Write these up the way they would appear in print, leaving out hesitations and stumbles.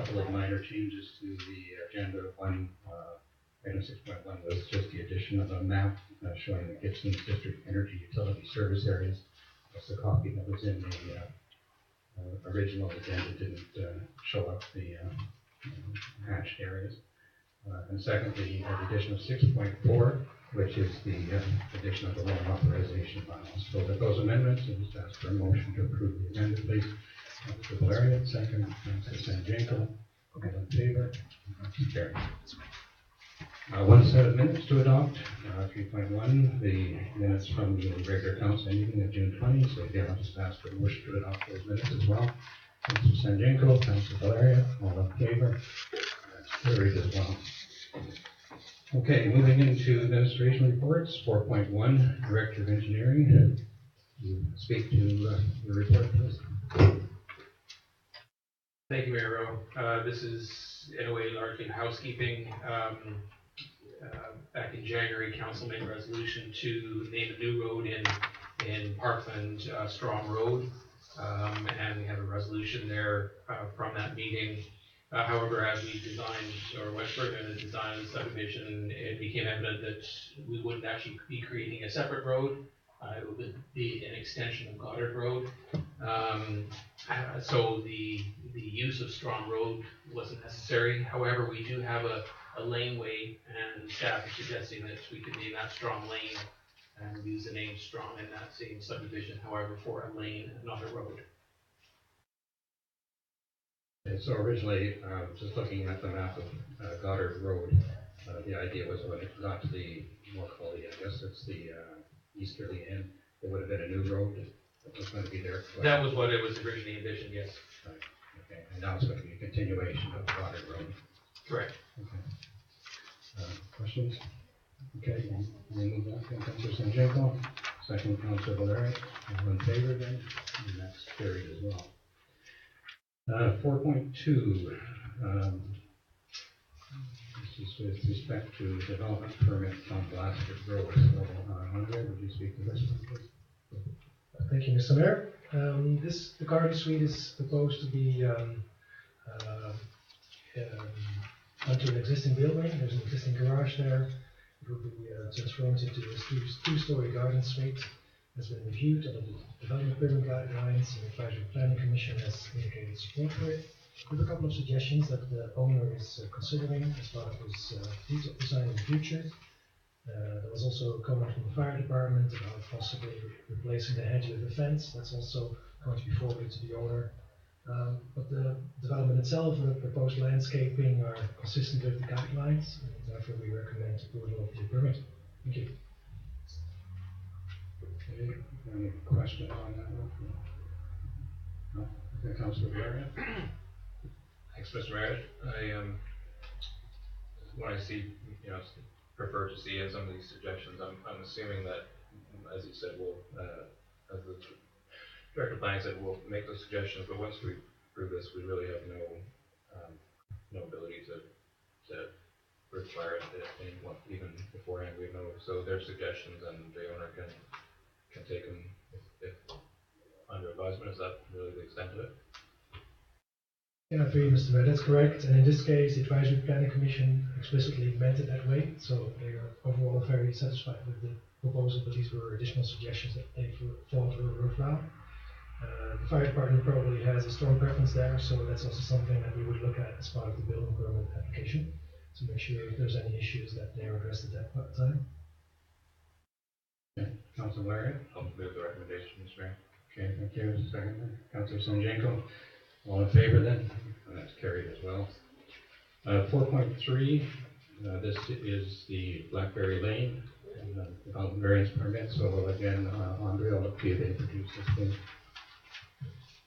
couple of minor changes to the agenda. One, item 6.1 was just the addition of a map showing the Gibsons District Energy Utility Service areas. That's the copy that was in the original agenda, didn't show up the hatched areas. And secondly, the addition of 6.4, which is the addition of the loan authorization bylaws. So with those amendments, I just ask for a motion to approve the amendment, please. Mr. Valerian, second. Mr. Sanjanko. All in favor? Carried. One set of minutes to adopt. 3.1, the minutes from the regular council meeting of June 20. So again, I'll just ask for a motion to adopt those minutes as well. Mr. Sanjanko, Councilor Valerian, all in favor? That's carried as well. Okay, moving into administration reports. 4.1, Director of Engineering. You speak to your report, please. Thank you, Mayor Rowe. This is, in a way, largely housekeeping. Back in January, Council made a resolution to name a new road in Parkland, Strong Road, and we have a resolution there from that meeting. However, as we designed, or went further in the design of the subdivision, it became evident that we wouldn't actually be creating a separate road. It would be an extension of Goddard Road. So the use of Strong Road wasn't necessary. However, we do have a laneway, and staff is suggesting that we could name that Strong Lane and use the name Strong in that same subdivision, however, for a lane and not a road. And so originally, just looking at the map of Goddard Road, the idea was when it got to the more quality, I guess it's the easterly end, it would have been a new road that was going to be there. That was what it was originally envisioned, yes. Right. Okay. And now it's going to be a continuation of Goddard Road. Correct. Okay. Questions? Okay. We'll move on to Councilor Sanjanko. Second, Councilor Valerian. All in favor then? And that's carried as well. 4.2. This is with respect to development permit on Blasted Road. So, Andre, would you speak to this one, please? Thank you, Mr. Mayor. The garden suite is proposed to be onto an existing building. There's an existing garage there. It will be transformed into a two-story garden suite. Has been reviewed under the development permit guidelines, and the Advisory Planning Commission has indicated support for it. We have a couple of suggestions that the owner is considering as part of his detailed design in the future. There was also a comment from the fire department about possibly replacing the hedge with a fence. That's also going to be forwarded to the owner. But the development itself and the proposed landscaping are consistent with the guidelines, and therefore we recommend approval of the permit. Thank you. Okay. Any questions on that one? No? Okay, Councilor Valerian. Thanks, Mr. Mayor. When I see, prefer to see in some of these suggestions, I'm assuming that, as you said, we'll, as the Director of Planning said, we'll make those suggestions, but once we approve this, we really have no ability to require it even beforehand. We know, so their suggestions, and the owner can take them if under advisement. Is that really the extent of it? Yeah, for you, Mr. Mayor, that's correct. And in this case, the Advisory Planning Commission explicitly meant it that way. So they are overall very satisfied with the proposal, but these were additional suggestions that they thought were worthwhile. The fire department probably has a strong preference there, so that's also something that we would look at as part of the building permit application to make sure if there's any issues that they are addressed at that time. Okay, Councilor Valerian. I'll move the recommendation, Mr. Mayor. Okay, thank you. Second, Councilor Sanjanko. All in favor then? And that's carried as well. 4.3, this is the Blackberry Lane development variance permit. So again, Andre, I'll look to you to introduce this thing.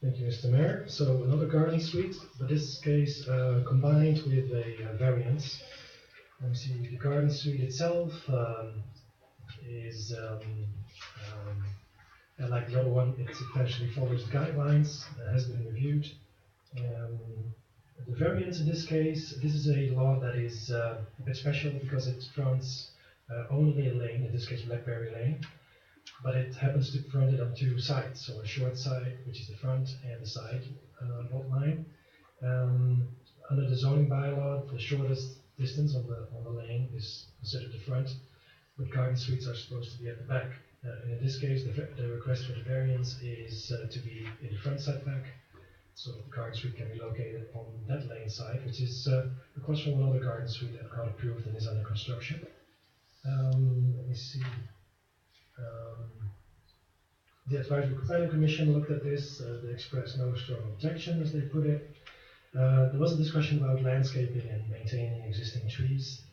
Thank you, Mr. Mayor. So another garden suite, but this case combined with a variance. Let me see, the garden suite itself is like the other one, it essentially follows the guidelines, has been reviewed. The variance in this case, this is a law that is a bit special because it fronts only a lane, in this case Blackberry Lane, but it happens to front it on two sides, so a short side, which is the front, and the side lot line. under the zoning bylaw, the shortest distance on the lane is considered the front, but garden suites are supposed to be at the back. And in this case, the request for the variance is to be in the front setback, so the garden suite can be located on that lane side, which is across from another garden suite that got approved and is under construction. Let me see. The advisory planning commission looked at this. They expressed no strong objection, as they put it. There was a discussion about landscaping and maintaining existing trees,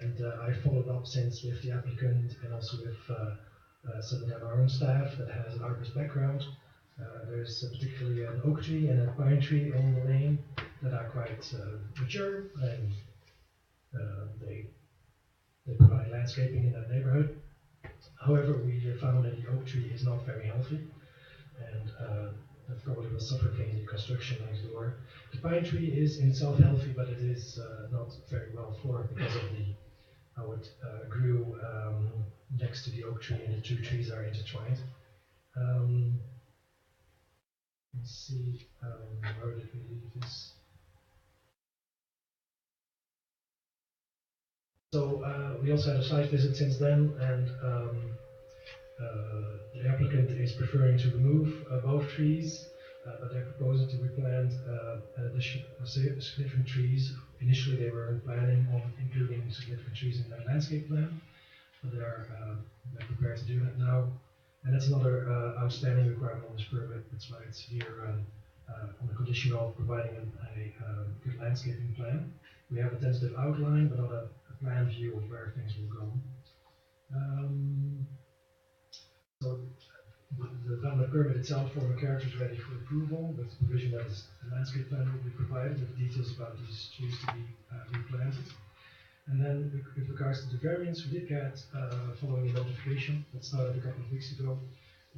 and I followed up since with the applicant and also with some of our own staff that has an arborist background. There's particularly an oak tree and a pine tree on the lane that are quite mature, and they provide landscaping in that neighborhood. However, we found that the oak tree is not very healthy, and that probably will suffocate the construction next door. The pine tree is in itself healthy, but it is not very well formed because of how it grew next to the oak tree, and the two trees are intertwined. Let's see, where did we leave this? So we also had a site visit since then, and the applicant is preferring to remove both trees, but they're proposing to replant significant trees. Initially, they were planning on including significant trees in their landscape plan, but they're prepared to do that now. And that's another outstanding requirement on this permit. That's why it's here on the condition of providing a good landscaping plan. We have a tentative outline, but not a plan view of where things will go. So the development permit itself for the character is ready for approval, with the provision that a landscape plan will be provided with details about these trees to be replanted. And then with regards to the variance, we did get, following a notification that started a couple of weeks ago,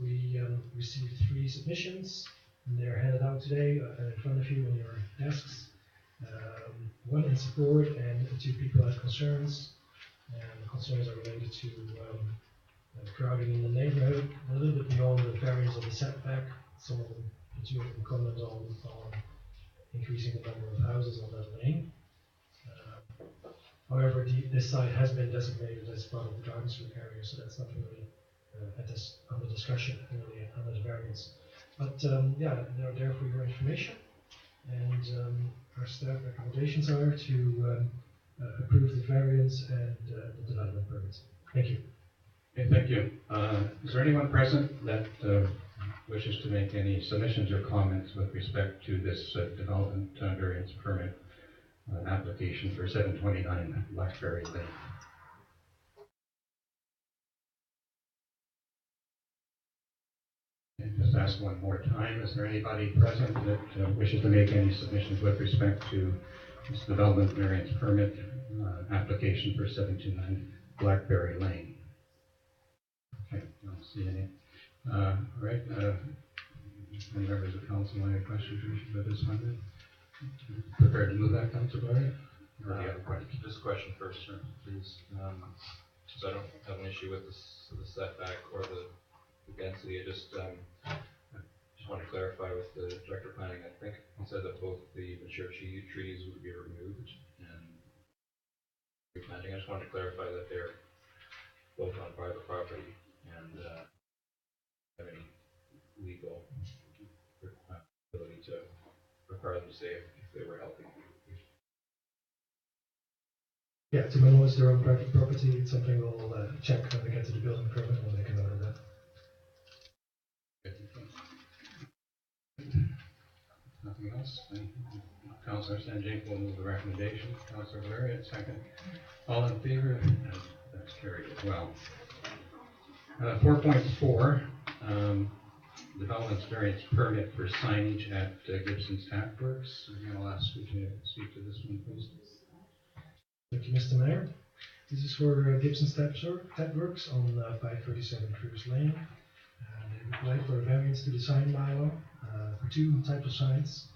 we received 3 submissions, and they're handed out today in front of you on your desks. 1 in support, and 2 people had concerns, and the concerns are related to crowding in the neighborhood, a little bit beyond the variance of the setback. Some of them, the 2 of them comment on increasing the number of houses on that lane. However, this site has been designated as part of the garden suite area, so that's not really under discussion, really under the variance. But yeah, they're there for your information, and our staff recommendations are to approve the variance and the development permits. Thank you. Okay, thank you. Is there anyone present that wishes to make any submissions or comments with respect to this development variance permit application for 729 Blackberry Lane? And just ask one more time, is there anybody present that wishes to make any submissions with respect to this development variance permit application for 729 Blackberry Lane? Okay, I don't see any. All right, any members of council want any questions for this one? Prepared to move that, Councilor Barry? Or do you have a question? Just a question first, sir, please. So I don't have an issue with the setback or the density. I just want to clarify with the director of planning. I think he said that both the mature trees would be removed and replanting. I just wanted to clarify that they're both on private property and have any legal ability to require them to stay if they were healthy. Yeah, to my knowledge, they're on private property. It's something we'll check when we get to the building permit and we'll make a note of that. Nothing else? Councilor Sanjay will move the recommendation. Councilor Valeria, second. All in favor? That's carried as well. 4.4, development variance permit for signage at Gibsons Tap Works. Again, I'll ask you to speak to this one, please. Thank you, Mr. Mayor. This is for Gibsons Tap Works on 537 Cruise Lane. They applied for a variance to the sign bylaw for 2 types of signs.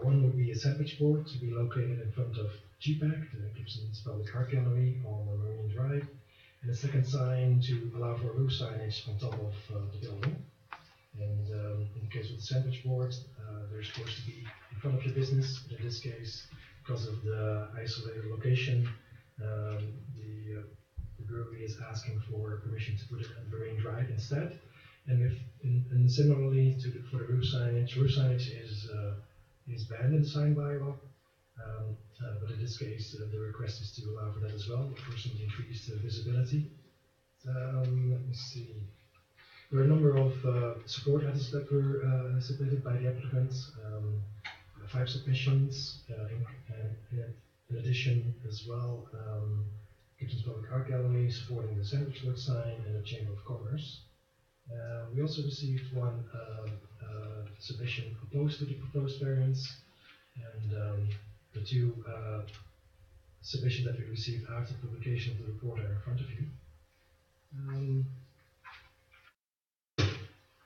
One would be a sandwich board to be located in front of GPAC, the Gibsons Public Art Gallery on Marine Drive, and a second sign to allow for roof signage on top of the building. And in the case of the sandwich boards, they're supposed to be in front of your business, but in this case, because of the isolated location, the brewery is asking for permission to put it on Marine Drive instead. And and similarly for the roof signage is banned in the sign bylaw. But in this case, the request is to allow for that as well, for some increased visibility. Let me see. There are a number of support letters that were submitted by the applicants. 5 submissions, in addition as well, Gibsons Public Art Gallery supporting the sandwich board sign and the Chamber of Commerce. We also received one submission opposed to the proposed variance, and the 2 submissions that we received after publication of the report are in front of you.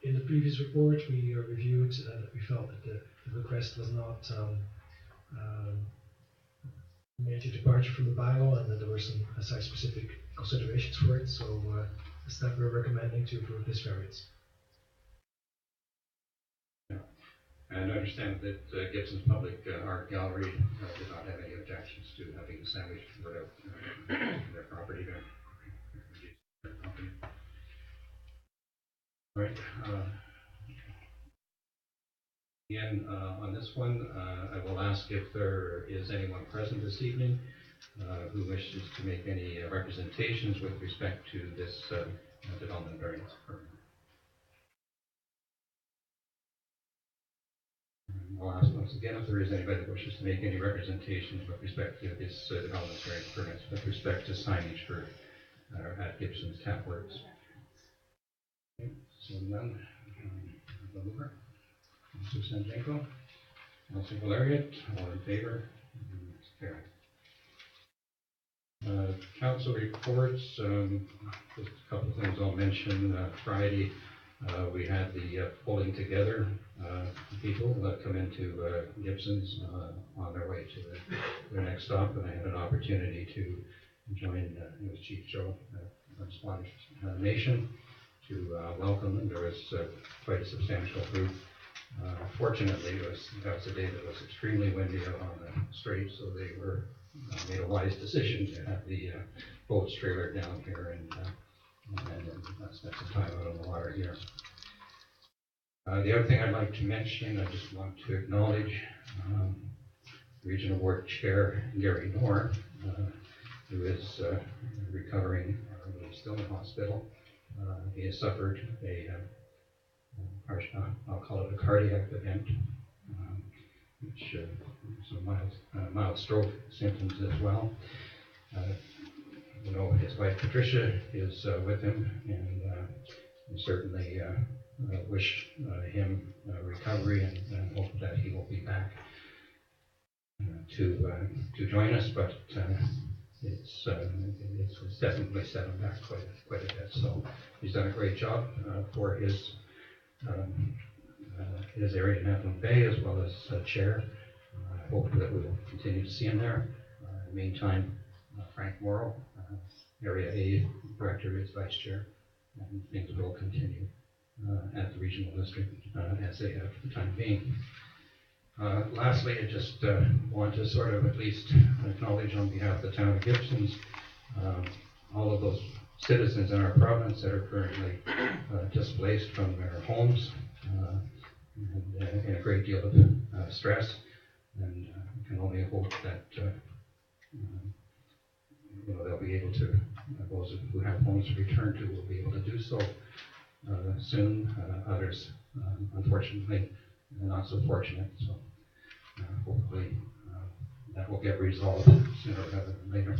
In the previous report, we reviewed that we felt that the request was not major departure from the bylaw, and that there were some site-specific considerations for it. So the staff we're recommending to approve this variance. And I understand that Gibson's Public Art Gallery did not have any objections to having the sandwich put out their property there. Their property. All right. Again, on this one, I will ask if there is anyone present this evening who wishes to make any representations with respect to this development variance permit. I'll ask once again if there is anybody that wishes to make any representations with respect to this development variance permit with respect to signage for at Gibson's Tap Works. Okay, so none. Mr. Sanjenko, Councilor Valeriot, all in favor? It's carried. Council reports, just a couple of things I'll mention. Friday, we had the pulling together people that come into Gibsons on their way to their next stop, and I had an opportunity to join, it was Chief Joe from Spanish Nation to welcome them. There was quite a substantial group. Fortunately, that was a day that was extremely windy out on the strait, so they made a wise decision to have the boats trailer down here and spent some time out on the water here. The other thing I'd like to mention, I just want to acknowledge Regional Board Chair Gary Knorr, who is recovering, he's still in hospital. He has suffered I'll call it a cardiac event, which some mild stroke symptoms as well. His wife Patricia is with him, and we certainly wish him recovery and hope that he will be back to join us. But it's definitely set him back quite a bit. So he's done a great job for his area in Athlone Bay, as well as chair. I hope that we will continue to see him there. In the meantime, Frank Morrow, Area A Director, is Vice Chair, and things will continue at the Regional District as they have for the time being. Lastly, I just want to sort of at least acknowledge on behalf of the Town of Gibsons all of those citizens in our province that are currently displaced from their homes and in a great deal of stress, and we can only hope that they'll be able to, those who have homes to return to will be able to do so soon. Others, unfortunately, not so fortunate. So hopefully that will get resolved sooner rather than later.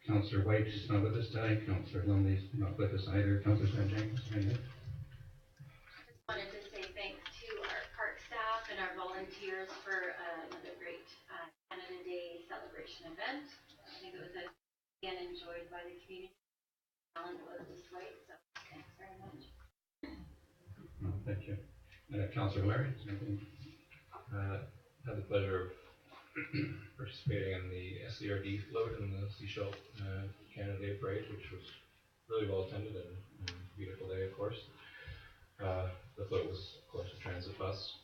Councillor White is not with us tonight. Councillor Lumley's not with us either. Councillor Sanjenko, I just wanted to say thanks to our park staff and our volunteers for another great Canada Day celebration event. I think it was again enjoyed by the community. Talent was displayed, so thanks very much. Thank you. Councillor Larry, anything? Had the pleasure of participating in the SCRD float in the Seashell Canada Day Parade, which was really well attended and beautiful day, of course. The float was, of course, a transit bus,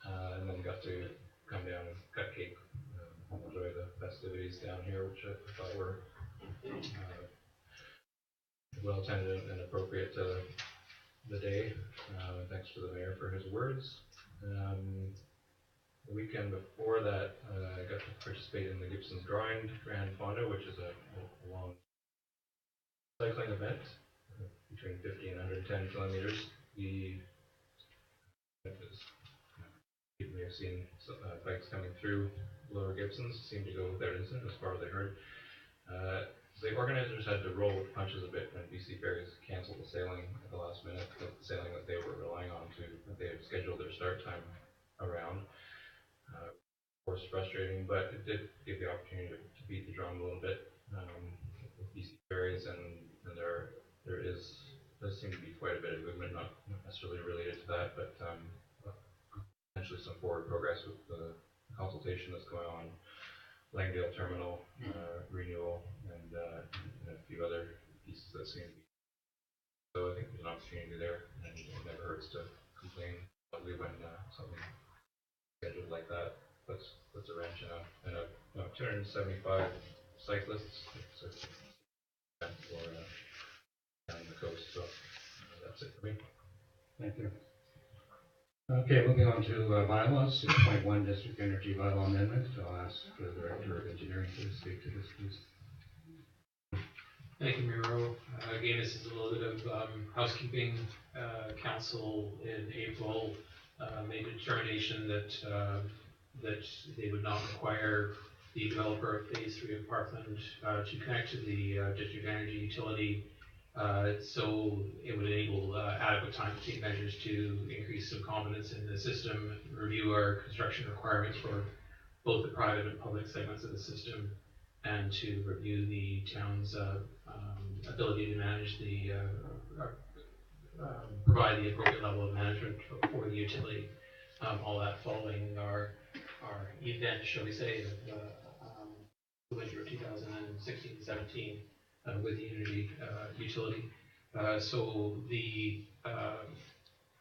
and then got to come down and cut cake, enjoy the festivities down here, which I thought were well attended and appropriate to the day. Thanks to the mayor for his words. The weekend before that, I got to participate in the Gibsons Grind Grand Fondo, which is a long cycling event between 50 and 110 kilometers. You may have seen bikes coming through Lower Gibsons, seemed to go without incident as far as I heard. The organizers had to roll with punches a bit when BC Ferries canceled the sailing at the last minute, the sailing that they were relying on that they had scheduled their start time around. Of course, frustrating, but it did give the opportunity to beat the drum a little bit with BC Ferries, and there does seem to be quite a bit of movement, not necessarily related to that, but potentially some forward progress with the consultation that's going on. Langdale Terminal renewal and a few other pieces that seem to be. So I think there's an opportunity there, and it never hurts to complain when something scheduled like that puts a wrench in a 275 cyclists. It's a event for down the coast. So that's it for me. Thank you. Okay, moving on to bylaws, 6.1 District Energy Bylaw Amendment. I'll ask the Director of Engineering to speak to this, please. Thank you, Miro. Again, this is a little bit of housekeeping. Council in April made a determination that they would not require the developer of Phase 3 of Parkland to connect to the district energy utility. So it would enable adequate time to take measures to increase some confidence in the system, review our construction requirements for both the private and public segments of the system, and to review the town's ability to manage provide the appropriate level of management for the utility. All that following our event, shall we say, of the winter of 2016-17. With the energy utility. So the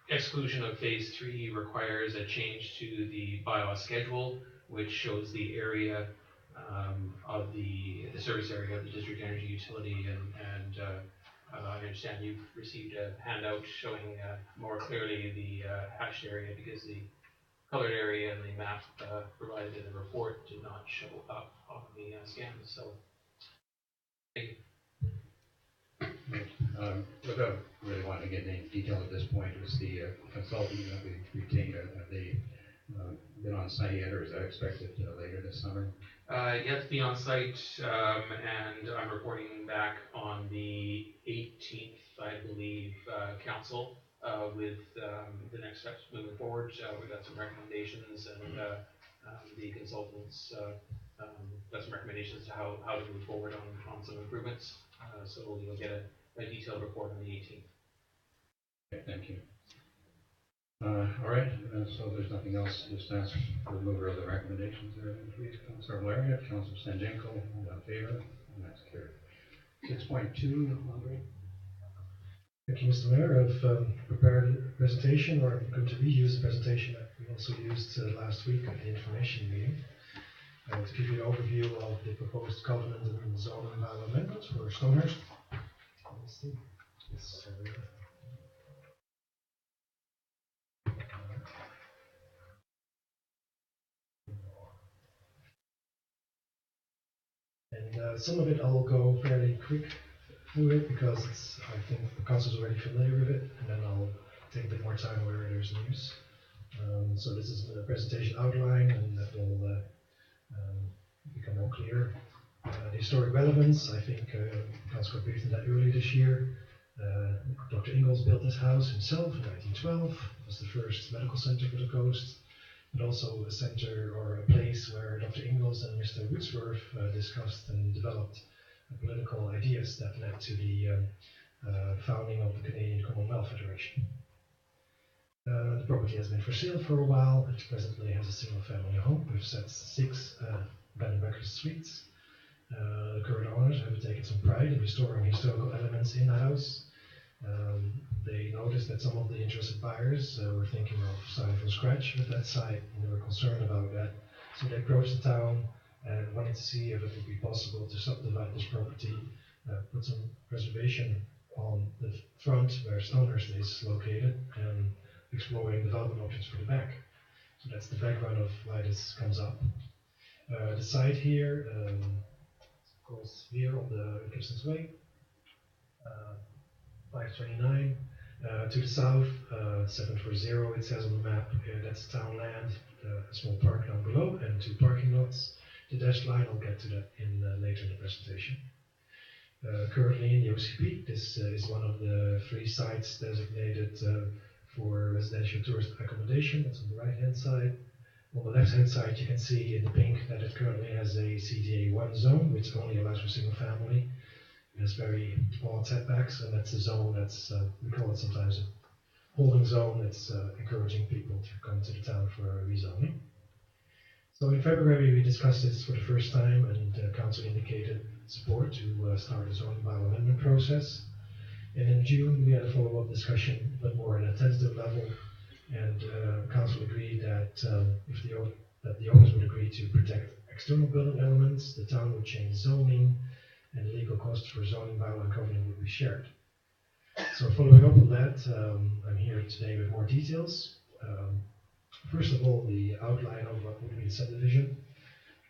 exclusion of Phase 3 requires a change to the bylaw schedule, which shows the area of the service area of the district energy utility, and I understand you've received a handout showing more clearly the hashed area, because the colored area and the map provided in the report did not show up on the scans. So thank you. Without really wanting to get into detail at this point, is the consultant that we retained, have they been on site yet, or is that expected later this summer? Yet to be on site, and I'm reporting back on the 18th, I believe, council, with the next steps moving forward. We've got some recommendations, and the consultants got some recommendations to how to move forward on some improvements. So you'll get a detailed report on the 18th. Okay, thank you. All right, so there's nothing else. Just ask for the mover of the recommendations there, please. Councilor Laria, Councilor Stanjenko, all in favor, and that's carried. 6.2, Andre. Thank you, Mr. Mayor. I've prepared a presentation, or I'm going to reuse the presentation that we also used last week at the information meeting. To give you an overview of the proposed covenant and zoning bylaw amendments for Stonehurst. Let's see. Yes, and some of it I'll go fairly quick through it, because I think the council's already familiar with it, and then I'll take a bit more time where there's news. So this is a presentation outline, and that will become more clear. The historic relevance, I think Councillor briefed on that earlier this year. Dr. Ingalls built this house himself in 1912. It was the first medical center for the coast, but also a center or a place where Dr. Ingalls and Mr. Woodsworth discussed and developed political ideas that led to the founding of the Canadian Commonwealth Federation. The property has been for sale for a while. It presently has a single family home with 6 bed and breakfast suites. The current owners have taken some pride in restoring historical elements in the house. They noticed that some of the interested buyers were thinking of starting from scratch with that site, and they were concerned about that So they approached the town and wanted to see if it would be possible to subdivide this property, put some reservation on the front where Stonehurst is located, and exploring development options for the back. So that's the background of why this comes up. The site here, of course, here on the Gibsons Way, 529. To the south, 740, it says on the map, that's town land, a small park down below, and 2 parking lots. The dashed line, I'll get to that later in the presentation. Currently in the OCP, this is one of the 3 sites designated for residential tourist accommodation. That's on the right-hand side. On the left-hand side, you can see in the pink that it currently has a CDA1 zone, which only allows for single family. It has very odd setbacks, and that's a zone that's, we call it sometimes a holding zone that's encouraging people to come to the town for rezoning. So in February, we discussed this for the first time, and council indicated support to start a zoning bylaw amendment process. And in June, we had a follow-up discussion, but more at a tentative level, and council agreed that if the owners would agree to protect external building elements, the town would change zoning, and the legal costs for zoning bylaw and covenant would be shared. So following up on that, I'm here today with more details. First of all, the outline of what would be the subdivision,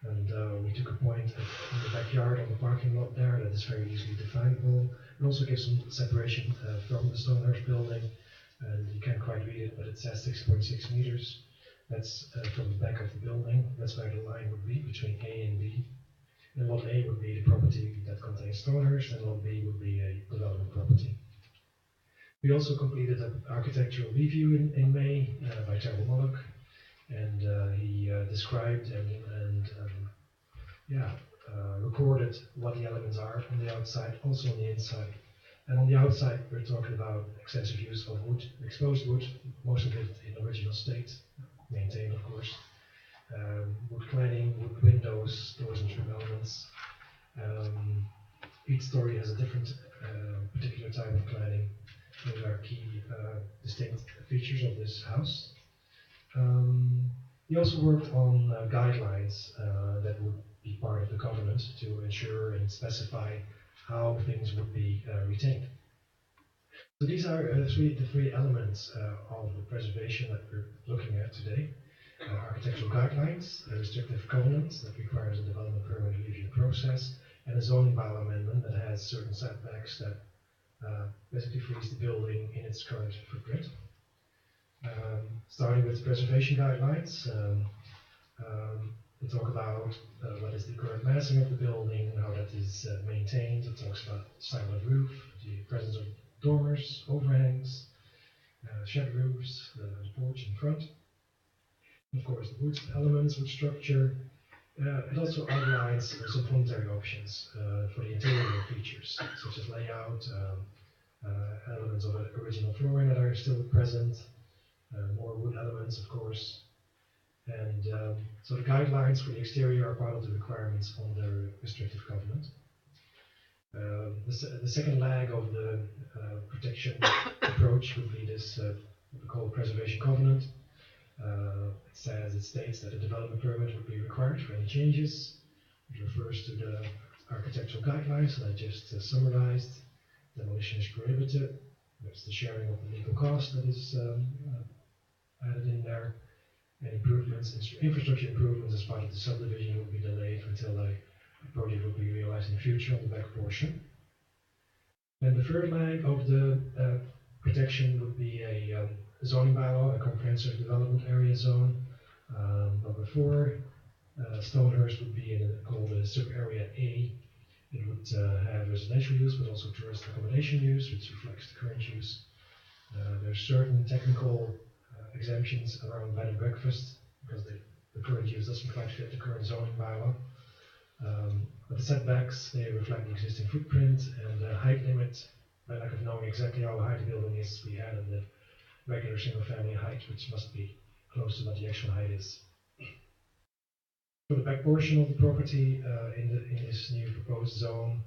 and we took a point in the backyard on the parking lot there that is very easily definable. It also gives some separation from the Stonehurst building, and you can't quite read it, but it says 6.6 meters. That's from the back of the building. That's where the line would be between A and B. And lot A would be the property that contains Stonehurst, and lot B would be a development property. We also completed an architectural review in May by Terrell Mullock, and he described and recorded what the elements are on the outside, also on the inside. And on the outside, we're talking about extensive use of wood, exposed wood, most of it in original state, maintained of course. Wood cladding, wood windows, doors and trim elements. Each story has a different particular type of cladding. Those are key distinct features of this house. He also worked on guidelines that would be part of the covenant to ensure and specify how things would be retained. So these are the three elements of the preservation that we're looking at today. Architectural guidelines, a restrictive covenant that requires a development permit review process, and a zoning bylaw amendment that has certain setbacks that basically frees the building in its current footprint. Starting with preservation guidelines, we talk about what is the current massing of the building, how that is maintained. It talks about style of roof, the presence of dormers, overhangs, shed roofs, the porch in front. Of course, the wood elements, wood structure. It also outlines some voluntary options for the interior features, such as layout, elements of original flooring that are still present, more wood elements, of course. And so the guidelines for the exterior are part of the requirements on the restrictive covenant. The second leg of the protection approach would be this what we call preservation covenant. It states that a development permit would be required for any changes. It refers to the architectural guidelines that I just summarized. Demolition is prohibited. There's the sharing of the legal cost that is added in there. And improvements, infrastructure improvements as part of the subdivision would be delayed until the project will be realized in the future on the back portion. And the third leg of the protection would be a zoning bylaw, a comprehensive development area zone. Number 4, Stonehurst would be called a sub-area A. It would have residential use, but also tourist accommodation use, which reflects the current use. There's certain technical exemptions around bed and breakfast, because the current use doesn't quite fit the current zoning bylaw. But the setbacks, they reflect the existing footprint, and the height limit, by lack of knowing exactly how high the building is, we added the regular single family height, which must be close to what the actual height is. For the back portion of the property, in this new proposed zone,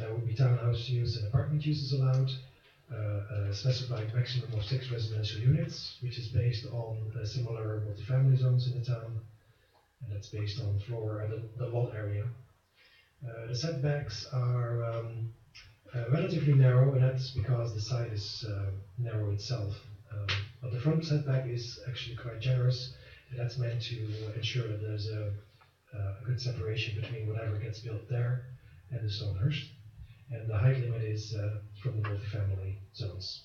there will be townhouse use and apartment uses allowed. A specified maximum of 6 residential units, which is based on similar multifamily zones in the town. and that's based on floor and the lot area. The setbacks are relatively narrow, and that's because the site is narrow itself. But the front setback is actually quite generous, and that's meant to ensure that there's a good separation between whatever gets built there and the Stonehurst. And the height limit is from the multifamily zones.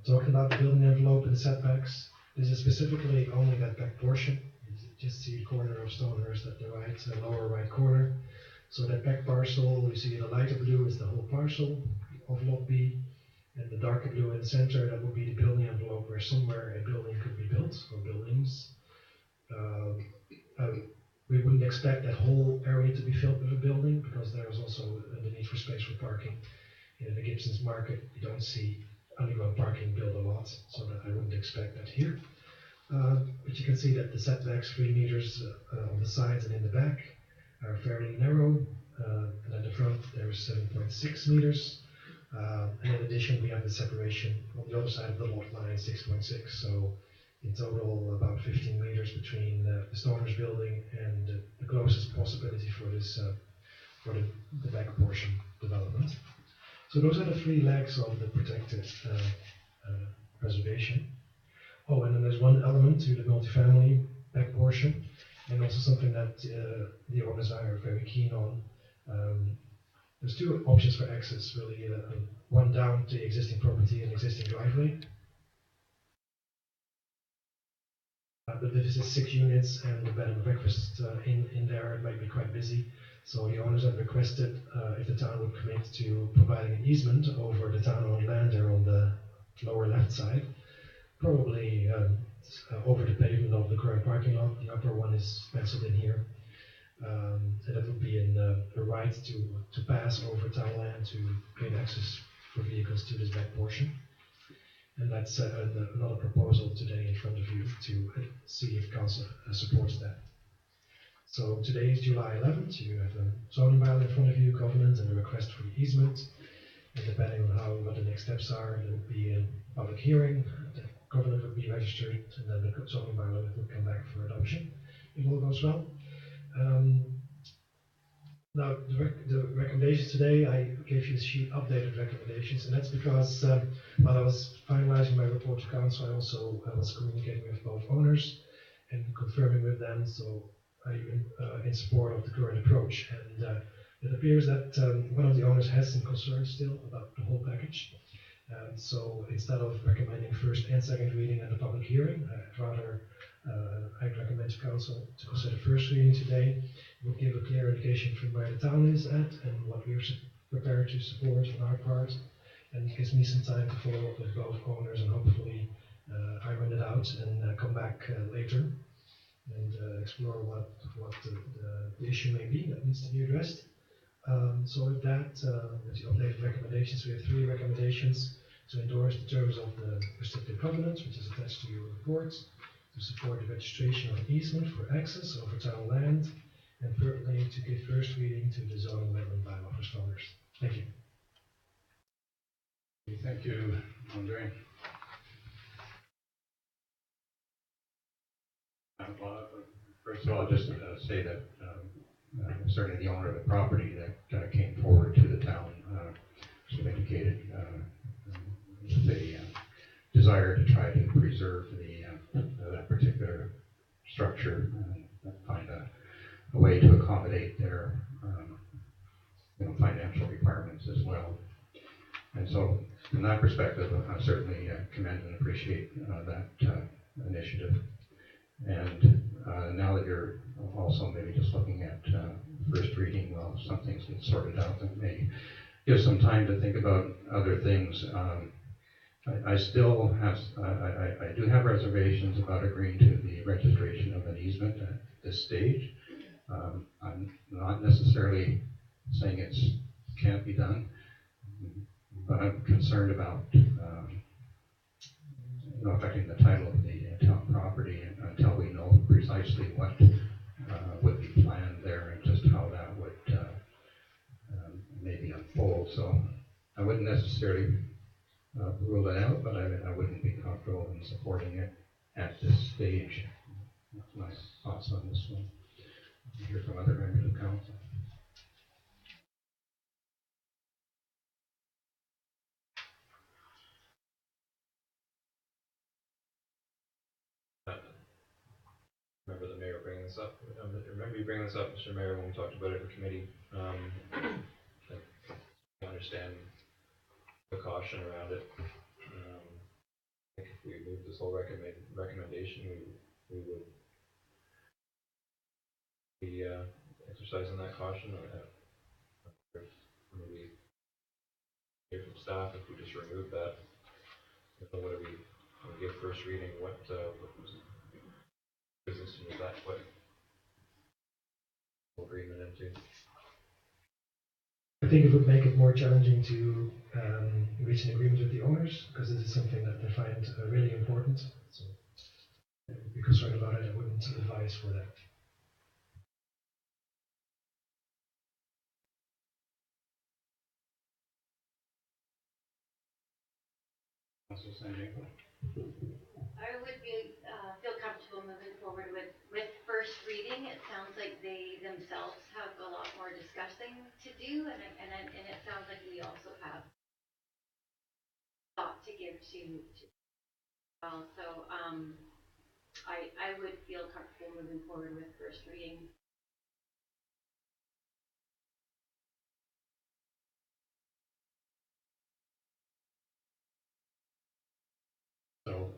Talking about the building envelope and the setbacks, this is specifically only that back portion. You just see the corner of Stonehurst at the right, lower right corner. So that back parcel, you see the lighter blue is the whole parcel of Lot B, and the darker blue in the center, that would be the building envelope where somewhere a building could be built, or buildings. We wouldn't expect that whole area to be filled with a building, because there is also the need for space for parking. In the Gibsons market, you don't see underground parking built a lot, so that I wouldn't expect that here. But you can see that the setbacks, 3 meters on the sides and in the back, are fairly narrow, and at the front there's 7.6 meters. And in addition, we have the separation on the other side of the lot line, 6.6. So in total, about 15 meters between the Stonehurst building and the closest possibility for this for the back portion development. So those are the 3 legs of the protected preservation. Oh, and then there's one element to the multifamily back portion, and also something that the owners are very keen on. There's 2 options for access, really. One down to the existing property and existing driveway. But if it's 6 units and the bed and breakfast in there, it might be quite busy. So the owners have requested if the town would commit to providing an easement over the town-owned land there on the lower left side, probably over the pavement of the current parking lot. The upper one is penciled in here. And that would be a right to pass over town land to gain access for vehicles to this back portion. And that's another proposal today in front of you to see if council supports that. So today is July 11th. You have a zoning bylaw in front of you, covenant, and a request for the easement. And depending on what the next steps are, there would be a public hearing. The covenant would be registered, and then the zoning bylaw would come back for adoption if all goes well. Now, the recommendations today, I gave you a sheet updated recommendations, and that's because while I was finalizing my report to council, I also was communicating with both owners and confirming with them, so I'm in support of the current approach. And it appears that one of the owners has some concerns still about the whole package. So instead of recommending first and second reading and a public hearing, I'd recommend to council to consider first reading today. It will give a clear indication from where the town is at and what we're prepared to support on our part. And it gives me some time to follow up with both owners and hopefully iron it out and come back later and explore what the issue may be that needs to be addressed. So with that, with the updated recommendations, we have 3 recommendations to endorse the terms of the restrictive covenant, which is attached to your report, to support the registration of an easement for access over town land, and thirdly, to give first reading to the zoning amendment bylaw for Stonehurst. Thank you. Thank you, Andre. First of all, just say that certainly the owner of the property that came forward to the town sort of indicated the desire to try to preserve that particular structure and find a way to accommodate their financial requirements as well. And so, from that perspective, I certainly commend and appreciate that initiative. And now that you're also maybe just looking at first reading, well, some things get sorted out that may give some time to think about other things. I still have, I do have reservations about agreeing to the registration of an easement at this stage. I'm not necessarily saying it can't be done, but I'm concerned about affecting the title of the town property until we know precisely what would be planned there and just how that would maybe unfold. So I wouldn't necessarily rule it out, but I wouldn't be comfortable in supporting it at this stage. That's my thoughts on this one. I'll hear from other members of council. Remember the mayor bringing this up. Remember you bringing this up, Mr. Mayor, when we talked about it in committee. I understand the caution around it. I think if we move this whole recommendation, we would be exercising that caution. Maybe hear from staff if we just remove that. What do we give first reading? What business to move that agreement into? I think it would make it more challenging to reach an agreement with the owners, because this is something that they find really important. So, if you're concerned about it, I wouldn't advise for that. Councilor Sanjanko? I would be, feel comfortable moving forward with first reading. It sounds like they themselves have a lot more discussing to do, and it sounds like we also have thought to give to well, so, I would feel comfortable moving forward with first reading. So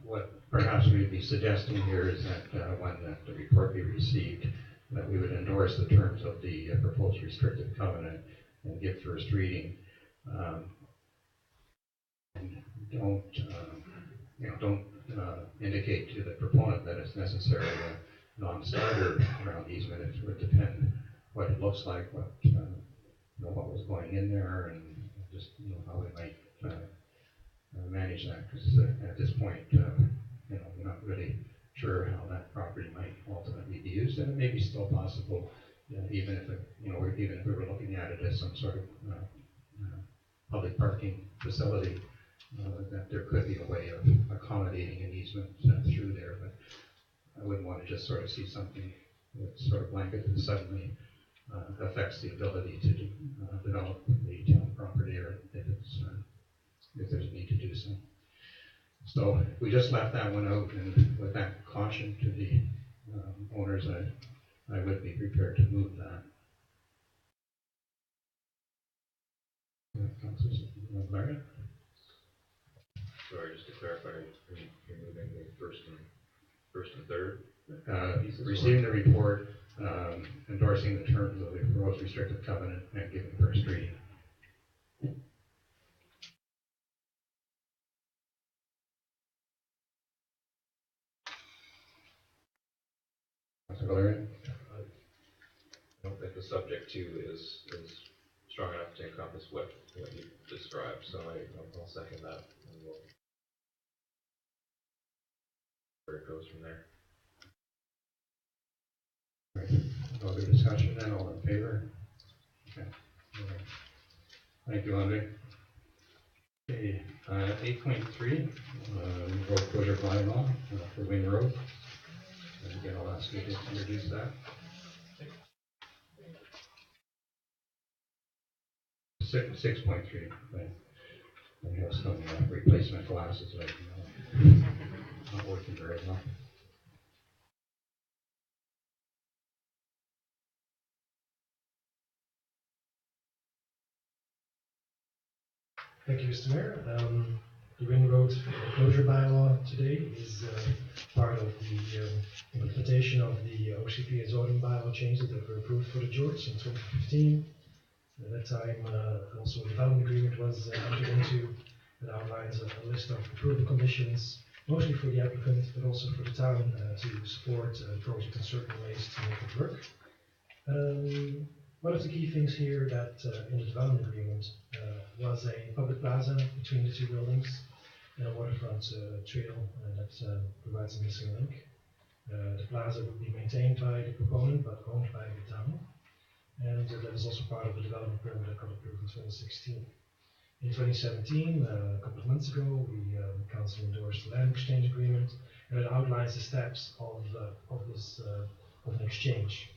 what perhaps we'd be suggesting here is that when the report be received, that we would endorse the terms of the proposed restrictive covenant and give first reading. And don't indicate to the proponent that it's necessarily a non-starter around easement. It would depend what it looks like, what what was going in there, and just how we might manage that, because at this point, we're not really sure how that property might ultimately be used, and it may be still possible, even if even if we were looking at it as some sort of public parking facility, that there could be a way of accommodating an easement through there. But I wouldn't want to just sort of see something that's sort of blanket and suddenly affects the ability to develop the town property, or if there's a need to do so. So we just left that one out, and with that caution to the owners, I would be prepared to move that. Councilor Larry? Sorry, just to clarify, you're moving the first and third? Receiving the report, endorsing the terms of the proposed restrictive covenant, and giving first reading. Councilor Larry? I don't think the subject to is strong enough to encompass what you described, so I'll second that, and we'll where it goes from there. Right. No other discussion then, all in favor? Okay. All right. Thank you, Andre. Okay, 8.3, road closure bylaw for Winn Road. And again, I'll ask you to introduce that. 6.3, right. I have some replacement glasses right now. Not working very well. Thank you, Mr. Mayor. The Winn Road closure bylaw today is part of the implementation of the OCP and zoning bylaw changes that were approved for the George in 2015. At that time, also a development agreement was entered into that outlines a list of approval conditions, mostly for the applicant, but also for the town to support the project in certain ways to make it work. One of the key things here that in the development agreement was a public plaza between the two buildings and a waterfront trail that provides a missing link. The plaza would be maintained by the proponent but owned by the town. And that is also part of the development permit that got approved in 2016. In 2017, a couple of months ago, we council endorsed the land exchange agreement, and it outlines the steps of an exchange.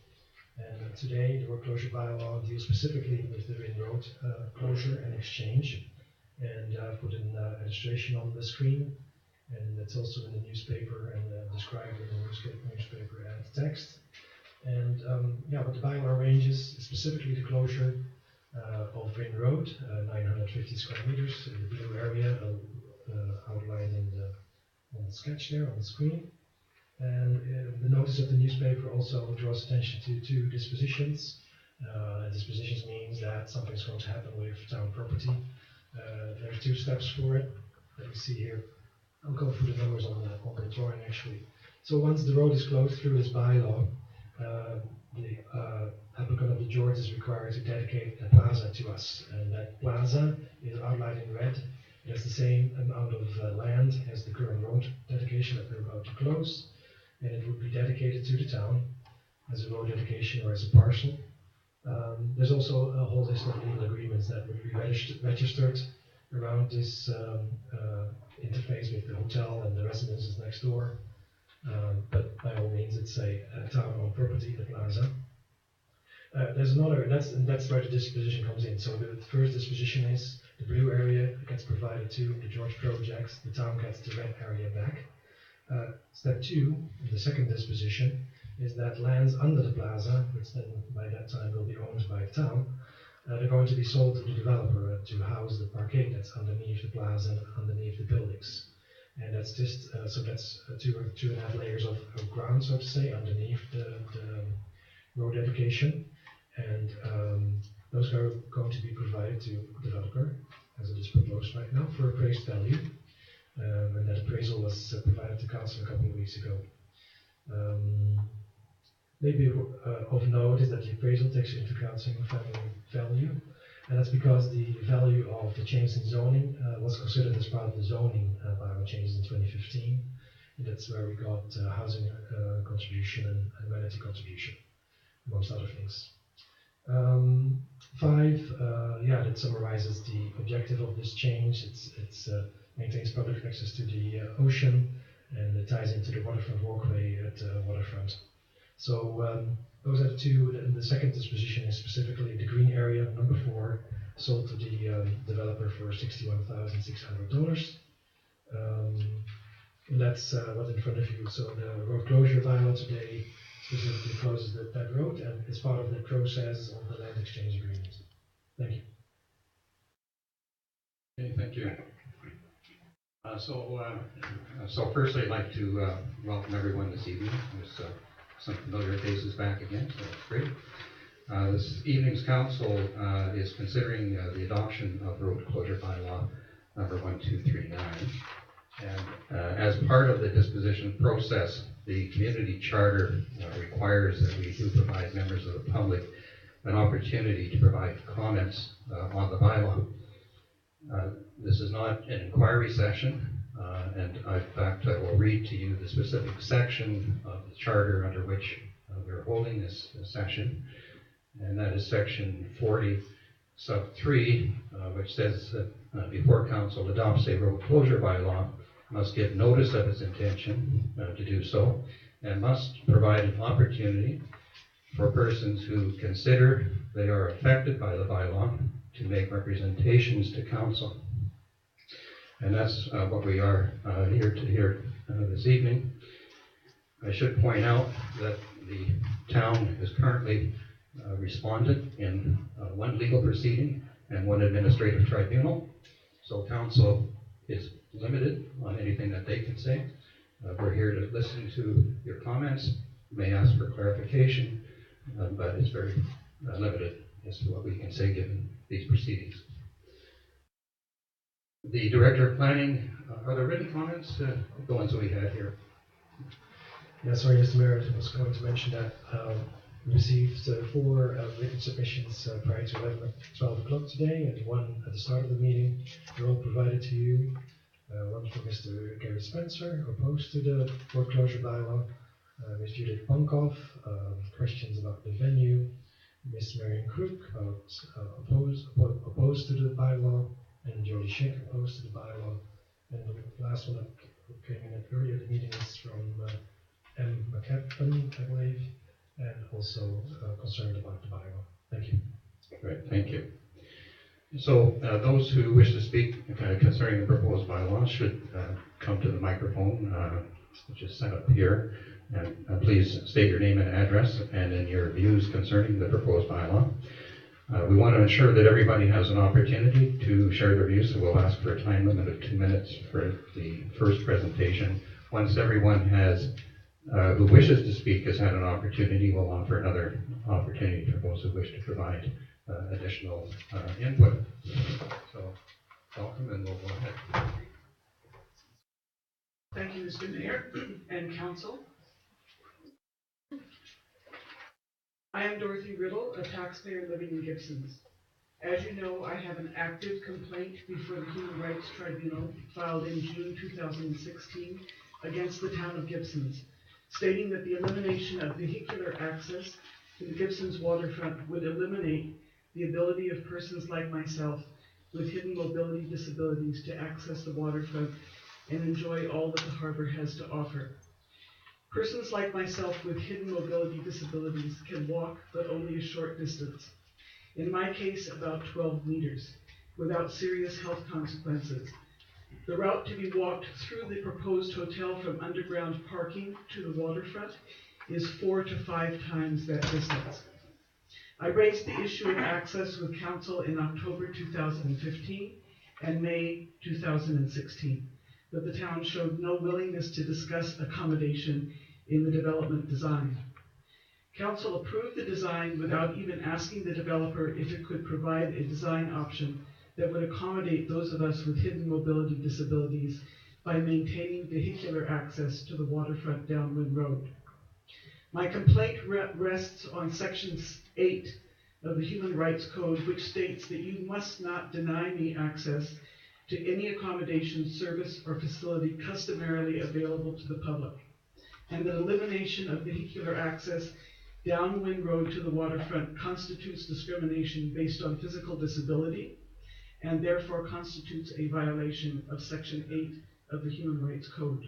And today, the road closure bylaw deals specifically with the Winn Road closure and exchange. And I've put an illustration on the screen, and it's also in the newspaper and described in the newspaper and text. And what the bylaw arranges is specifically the closure of Winn Road, 950 square meters in the blue area outlined on the sketch there on the screen. And the notice of the newspaper also draws attention to two dispositions. Dispositions means that something's going to happen with town property. There are two steps for it that we see here. I'll go through the numbers on the drawing actually. So once the road is closed through this bylaw, the applicant of the George is required to dedicate a plaza to us, and that plaza is outlined in red. It has the same amount of land as the current road dedication that we're about to close, and it would be dedicated to the town as a road dedication or as a parcel. There's also a whole list of legal agreements that would be registered around this interface with the hotel and the residences next door. But by all means, it's a town-owned property, the plaza. There's another, that's where the disposition comes in. So the first disposition is the blue area gets provided to the George projects, the town gets the red area back. Step 2, the second disposition, is that lands under the plaza, which then by that time will be owned by the town, they're going to be sold to the developer to house the parquet that's underneath the plaza and underneath the buildings. And that's just, so that's 2.5 layers of ground, so to say, underneath the road dedication. And those are going to be provided to the developer, as it is proposed right now, for appraised value. And that appraisal was provided to council a couple of weeks ago. Maybe of note is that the appraisal takes into account single-family value, and that's because the value of the change in zoning was considered as part of the zoning bylaw changes in 2015, and that's where we got housing contribution and amenity contribution, amongst other things. 5, that summarizes the objective of this change. It maintains public access to the ocean, and it ties into the waterfront walkway at the waterfront. So those are the two. The second disposition is specifically the green area, number 4, sold to the developer for $61,600. And that's what's in front of you. So the road closure bylaw today specifically closes that road, and it's part of the process of the land exchange agreement. Thank you. Okay, thank you. So firstly, I'd like to welcome everyone this evening. There's some familiar faces back again, so that's great. This evening's council is considering the adoption of road closure bylaw number 1239. And as part of the disposition process, the community charter requires that we do provide members of the public an opportunity to provide comments on the bylaw. This is not an inquiry session, and in fact I will read to you the specific section of the charter under which we're holding this session, and that is section 40 sub 3, which says that before council adopts a road closure bylaw, must give notice of its intention to do so, and must provide an opportunity for persons who consider they are affected by the bylaw to make representations to council. And that's what we are here to hear this evening. I should point out that the town is currently responded in one legal proceeding and one administrative tribunal. So council is limited on anything that they can say. We're here to listen to your comments. You may ask for clarification, but it's very limited as to what we can say given these proceedings. The Director of Planning, are there written comments? The ones that we had here. Yeah, sorry, Mr. Mayor, I was going to mention that we received 4 written submissions prior to 12 o'clock today, and 1 at the start of the meeting. They're all provided to you. One from Mr. Gary Spencer, opposed to the road closure bylaw. Ms. Judith Bunkoff, questions about the venue. Ms. Marion Crook, opposed to the bylaw. And Jody Schick, opposed to the bylaw. And the last one who came in at earlier the meetings from M. McKeppen, I believe, and also concerned about the bylaw. Thank you. Great, thank you. So those who wish to speak concerning the proposed bylaw should come to the microphone, which is set up here. And please state your name and address and then your views concerning the proposed bylaw. We want to ensure that everybody has an opportunity to share their views, so we'll ask for a time limit of 2 minutes for the first presentation. Once everyone who wishes to speak has had an opportunity, we'll offer another opportunity for those who wish to provide additional input. So, welcome, and we'll go ahead. Thank you, Mr. Mayor and Council. I am Dorothy Riddle, a taxpayer living in Gibsons. As you know, I have an active complaint before the Human Rights Tribunal filed in June 2016 against the Town of Gibsons, stating that the elimination of vehicular access to the Gibsons waterfront would eliminate the ability of persons like myself with hidden mobility disabilities to access the waterfront and enjoy all that the harbor has to offer. Persons like myself with hidden mobility disabilities can walk, but only a short distance. In my case, about 12 meters, without serious health consequences. The route to be walked through the proposed hotel from underground parking to the waterfront is 4 to 5 times that distance. I raised the issue of access with Council in October 2015 and May 2016. But the town showed no willingness to discuss accommodation in the development design. Council approved the design without even asking the developer if it could provide a design option that would accommodate those of us with hidden mobility disabilities by maintaining vehicular access to the waterfront down Winn Road. My complaint rests on Section 8 of the Human Rights Code, which states that you must not deny me access to any accommodation, service, or facility customarily available to the public, and that elimination of vehicular access down Winn Road to the waterfront constitutes discrimination based on physical disability, and therefore constitutes a violation of Section 8 of the Human Rights Code.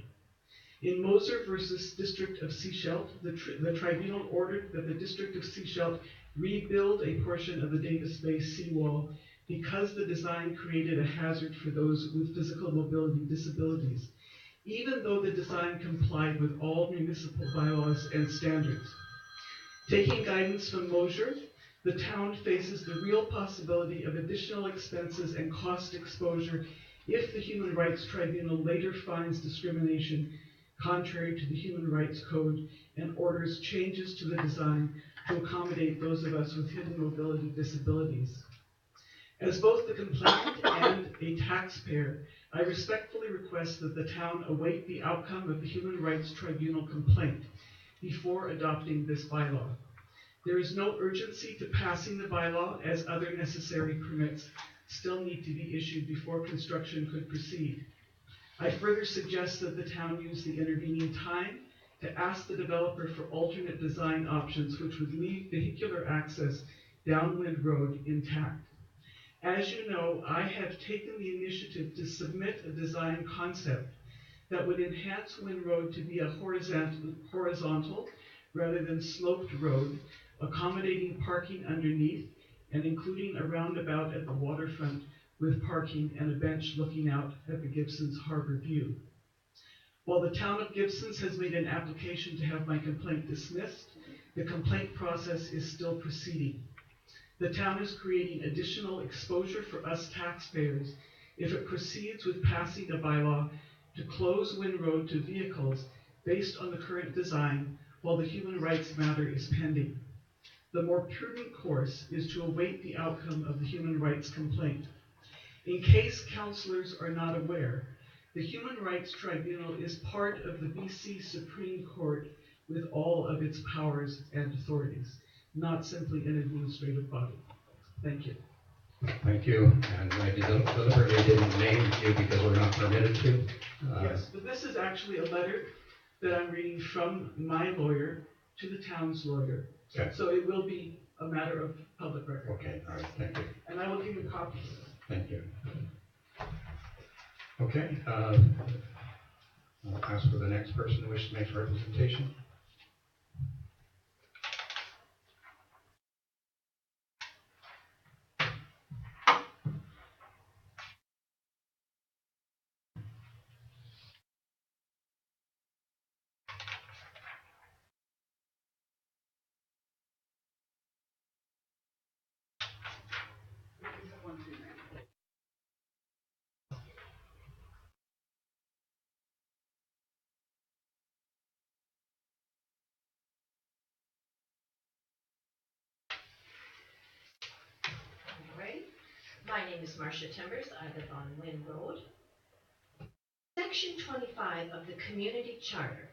In Moser versus District of Sechelt, the tribunal ordered that the District of Sechelt rebuild a portion of the Davis Bay seawall because the design created a hazard for those with physical mobility disabilities, even though the design complied with all municipal bylaws and standards. Taking guidance from Moser, the town faces the real possibility of additional expenses and cost exposure if the Human Rights Tribunal later finds discrimination contrary to the Human Rights Code and orders changes to the design to accommodate those of us with hidden mobility disabilities. As both the complainant and a taxpayer, I respectfully request that the town await the outcome of the Human Rights Tribunal complaint before adopting this bylaw. There is no urgency to passing the bylaw, as other necessary permits still need to be issued before construction could proceed. I further suggest that the town use the intervening time to ask the developer for alternate design options which would leave vehicular access down Winn Road intact. As you know, I have taken the initiative to submit a design concept that would enhance Winn Road to be a horizontal rather than sloped road, accommodating parking underneath and including a roundabout at the waterfront with parking and a bench looking out at the Gibsons Harbor view. While the Town of Gibsons has made an application to have my complaint dismissed, the complaint process is still proceeding. The town is creating additional exposure for us taxpayers if it proceeds with passing a bylaw to close Winn Road to vehicles based on the current design while the human rights matter is pending. The more prudent course is to await the outcome of the human rights complaint. In case councillors are not aware, the Human Rights Tribunal is part of the BC Supreme Court with all of its powers and authorities, not simply an administrative body. Thank you. Thank you. And I deliberately didn't name you because we're not permitted to. Yes, but this is actually a letter that I'm reading from my lawyer to the town's lawyer. Okay. So it will be a matter of public record. Okay, all right, thank you. And I will give you copies. Thank you. Okay. I'll ask for the next person who wishes to make representation. Right. My name is Marcia Timbers. I live on Winn Road. Section 25 of the Community Charter,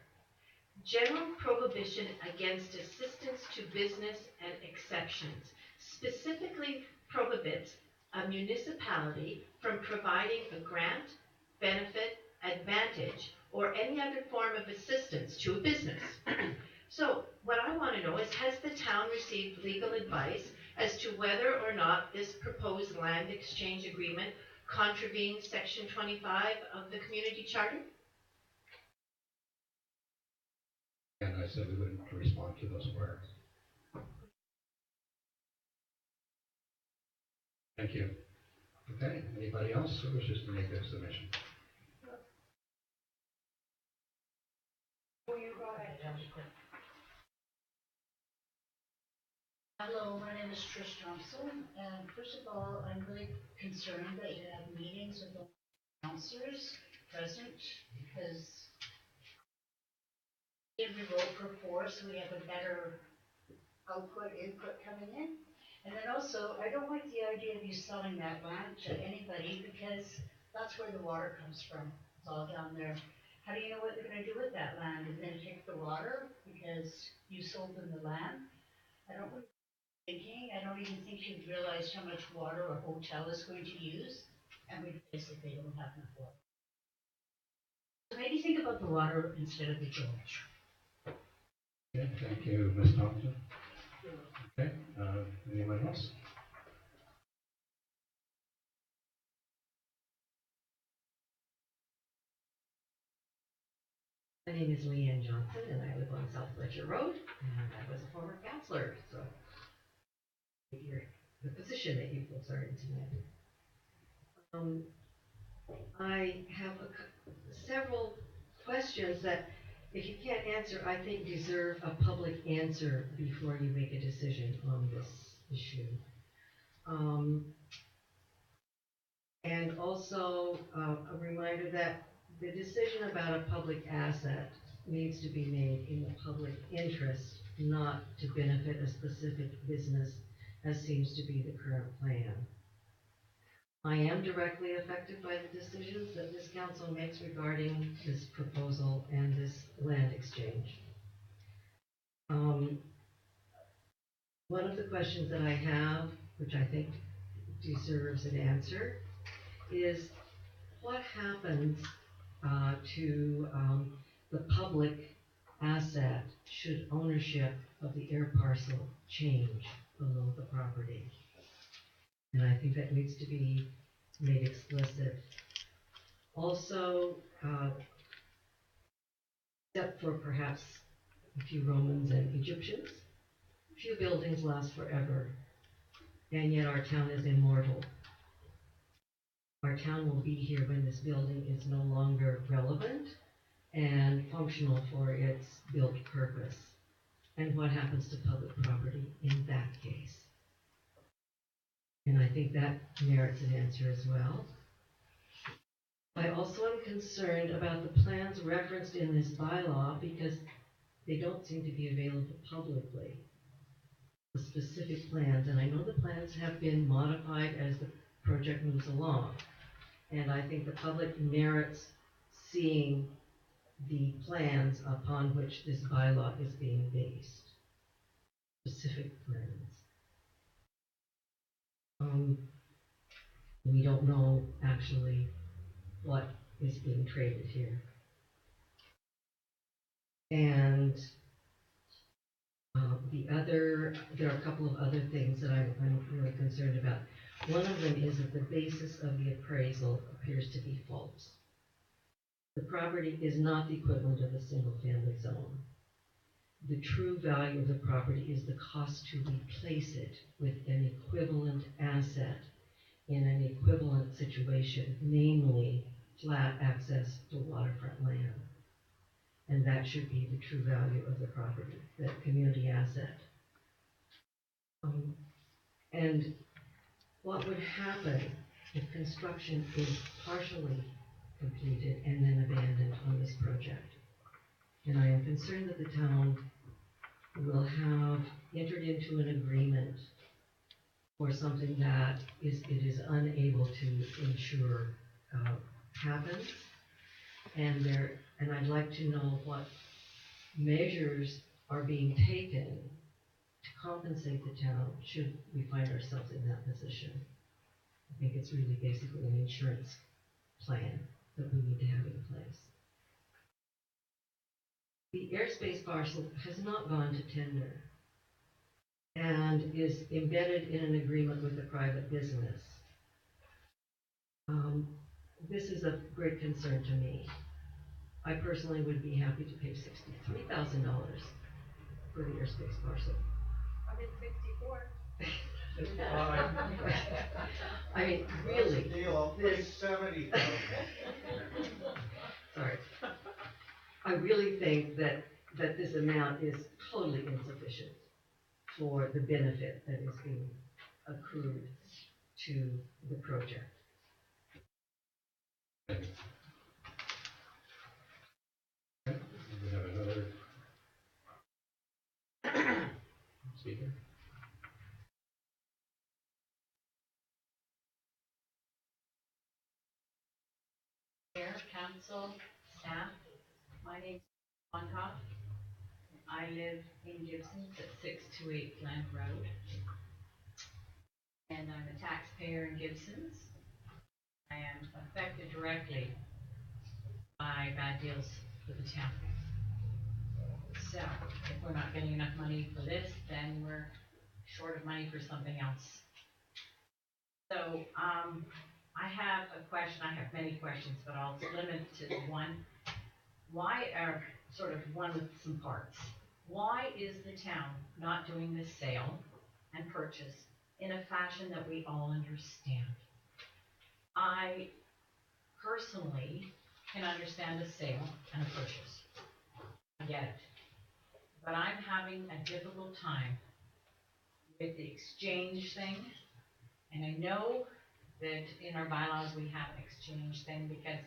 general prohibition against assistance to business and exceptions, specifically prohibits a municipality from providing a grant, benefit, advantage, or any other form of assistance to a business. So what I want to know is, has the town received legal advice as to whether or not this proposed land exchange agreement contravenes Section 25 of the Community Charter? And I said we wouldn't respond to those words. Thank you. Okay, anybody else who wishes to make a submission? Hello, my name is Trish Thompson, and first of all, I'm really concerned that you have meetings with the councillors present, because we vote for four, so we have a better input coming in. And then also, I don't like the idea of you selling that land to anybody, because that's where the water comes from. It's all down there. How do you know what they're gonna do with that land? Is they take the water because you sold them the land? I don't even think you've realized how much water a hotel is going to use, and we basically don't have enough water. So maybe think about the water instead of the George. Okay, thank you, Ms. Thompson. Okay, anyone else? My name is Leanne Johnson, and I live on South Fletcher Road, and I was a former councillor, so you're the position that you folks are in tonight. I have several questions that, if you can't answer, I think deserve a public answer before you make a decision on this issue. And also a reminder that the decision about a public asset needs to be made in the public interest, not to benefit a specific business, as seems to be the current plan. I am directly affected by the decisions that this council makes regarding this proposal and this land exchange. One of the questions that I have, which I think deserves an answer, is what happens to the public asset should ownership of the air parcel change below the property? And I think that needs to be made explicit. Also, except for perhaps a few Romans and Egyptians, few buildings last forever, and yet our town is immortal. Our town will be here when this building is no longer relevant and functional for its built purpose. And what happens to public property in that case? And I think that merits an answer as well. I also am concerned about the plans referenced in this bylaw because they don't seem to be available publicly. The specific plans, and I know the plans have been modified as the project moves along. And I think the public merits seeing the plans upon which this bylaw is being based. Specific plans. We don't know actually what is being traded here. And there are a couple of other things that I'm really concerned about. One of them is that the basis of the appraisal appears to be false. The property is not the equivalent of a single-family zone. The true value of the property is the cost to replace it with an equivalent asset in an equivalent situation, namely flat access to waterfront land. And that should be the true value of the property, that community asset. And what would happen if construction is partially completed and then abandoned on this project? And I am concerned that the town will have entered into an agreement for something that it is unable to ensure happens. And I'd like to know what measures are being taken to compensate the town should we find ourselves in that position. I think it's really basically an insurance plan that we need to have in place. The airspace parcel has not gone to tender and is embedded in an agreement with a private business. This is of great concern to me. I personally would be happy to pay $63,000 for the airspace parcel. I did 64. I mean, really, Deal, I'll pay 70,000. sorry. I really think that this amount is totally insufficient for the benefit that is being accrued to the project. We have another speaker. Mayor, council, staff, my name's Montauk. I live in Gibsons at 628 Glen Road. And I'm a taxpayer in Gibsons. I am affected directly by bad deals with the town. So, if we're not getting enough money for this, then we're short of money for something else. So, I have a question, I have many questions, but I'll limit it to one. Why are, sort of one with some parts, why is the town not doing this sale and purchase in a fashion that we all understand? I personally can understand a sale and a purchase. I get it. But I'm having a difficult time with the exchange thing, and I know that in our bylaws we have an exchange thing because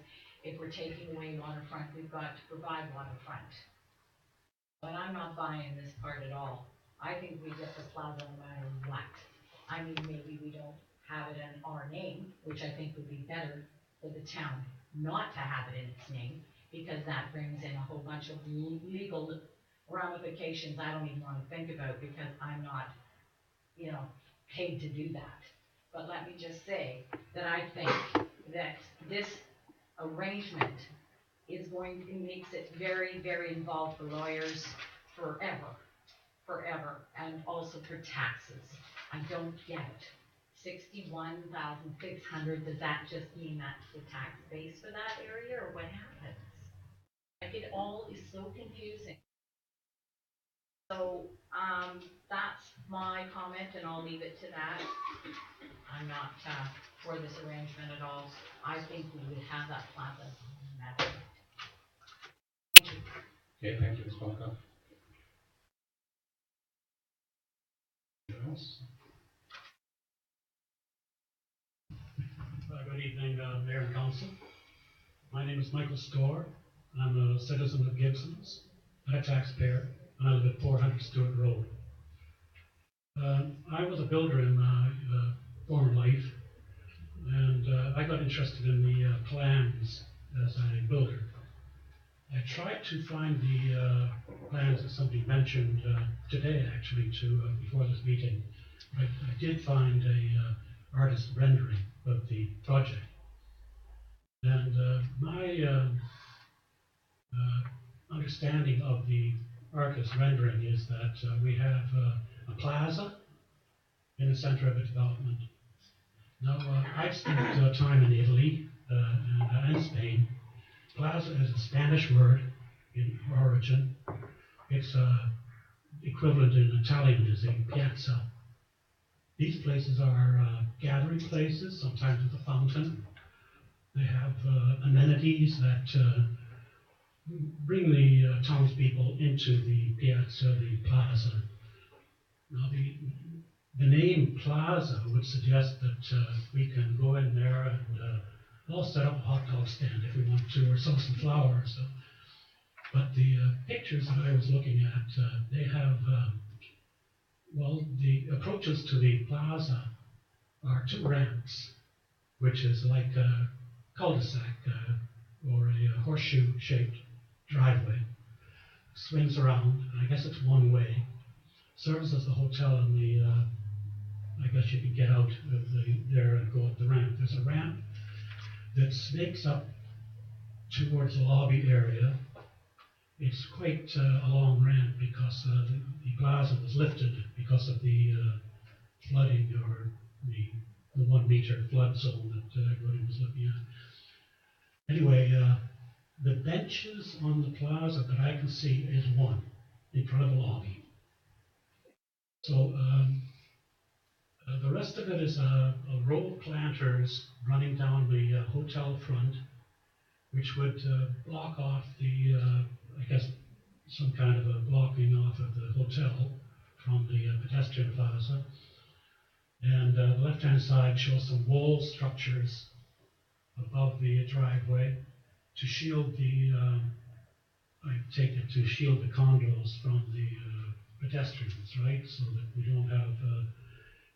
if we're taking away waterfront, we've got to provide waterfront. But I'm not buying this part at all. I think we get the plaza no matter what. I mean, maybe we don't have it in our name, which I think would be better for the town not to have it in its name, because that brings in a whole bunch of legal ramifications I don't even want to think about because I'm not, paid to do that. But let me just say that I think that this arrangement is makes it very, very involved for lawyers forever, and also for taxes. I don't get it. 61,600, does that just mean that's the tax base for that area, or what happens? Like, it all is so confusing. So, that's my comment, and I'll leave it to that. I'm not for this arrangement at all. I think we would have that plaza. Thank you. Okay, thank you, Ms. Malkoff. Anyone else? Good evening, Mayor and Council. My name is Michael Storr. I'm a citizen of Gibsons, and a taxpayer, and I live at 400 Stewart Road. I was a builder in my former life, and I got interested in the plans as a builder. I tried to find the plans that somebody mentioned today, actually, before this meeting. I did find a artist rendering of the project. And my understanding of the artist rendering is that we have a plaza in the center of a development. Now, I've spent time in Italy and Spain, Plaza is a Spanish word in origin. It's equivalent in Italian is a piazza. These places are gathering places, sometimes with a fountain. They have amenities that bring the townspeople into the piazza, the plaza. Now, the name plaza would suggest that we can go in there and all set up a hot dog stand if we want to, or sell some flowers. But the pictures that I was looking at, they have, the approaches to the plaza are two ramps, which is like a cul-de-sac or a horseshoe-shaped driveway. Swings around, and I guess it's one way. Serves as the hotel and I guess you could get out of there and go up the ramp. There's a ramp that snakes up towards the lobby area. It's quite a long ramp because the plaza was lifted because of the flooding or the 1 meter flood zone that everybody was looking at. Anyway, the benches on the plaza that I can see is one in front of the lobby. So the rest of it is a row of planters running down the hotel front, which would block off the, I guess, some kind of a blocking off of the hotel from the pedestrian plaza. And the left-hand side shows some wall structures above the driveway to shield the, I take it to shield the condos from the pedestrians, right? So that we don't have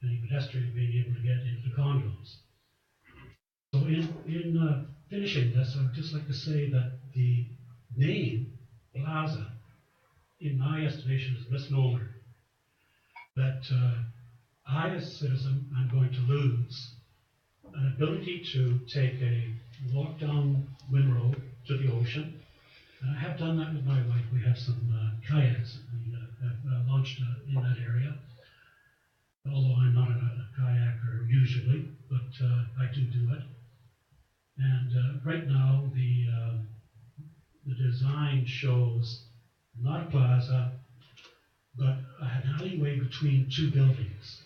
any pedestrian being able to get into the condos. So in finishing this, I would just like to say that the name plaza, in my estimation, is a misnomer. That I, as a citizen, am going to lose an ability to take a walk down Winn Road to the ocean. And I have done that with my wife. We have some kayaks that we have launched in that area. Although I'm not a kayaker usually, but I do it. And right now, the design shows not a plaza, but an alleyway between two buildings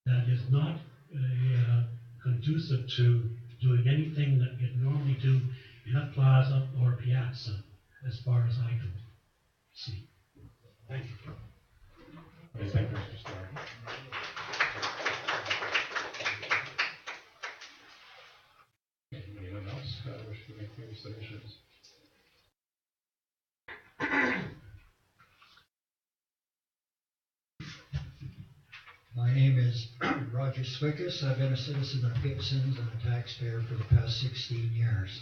that is not conducive to doing anything that you'd normally do in a plaza or piazza, as far as I can see. Thank you. Thank you, Mr. Starr. Anyone else wish to make any submissions? My name is Roger Swickus. I've been a citizen of Gibsons and a taxpayer for the past 16 years.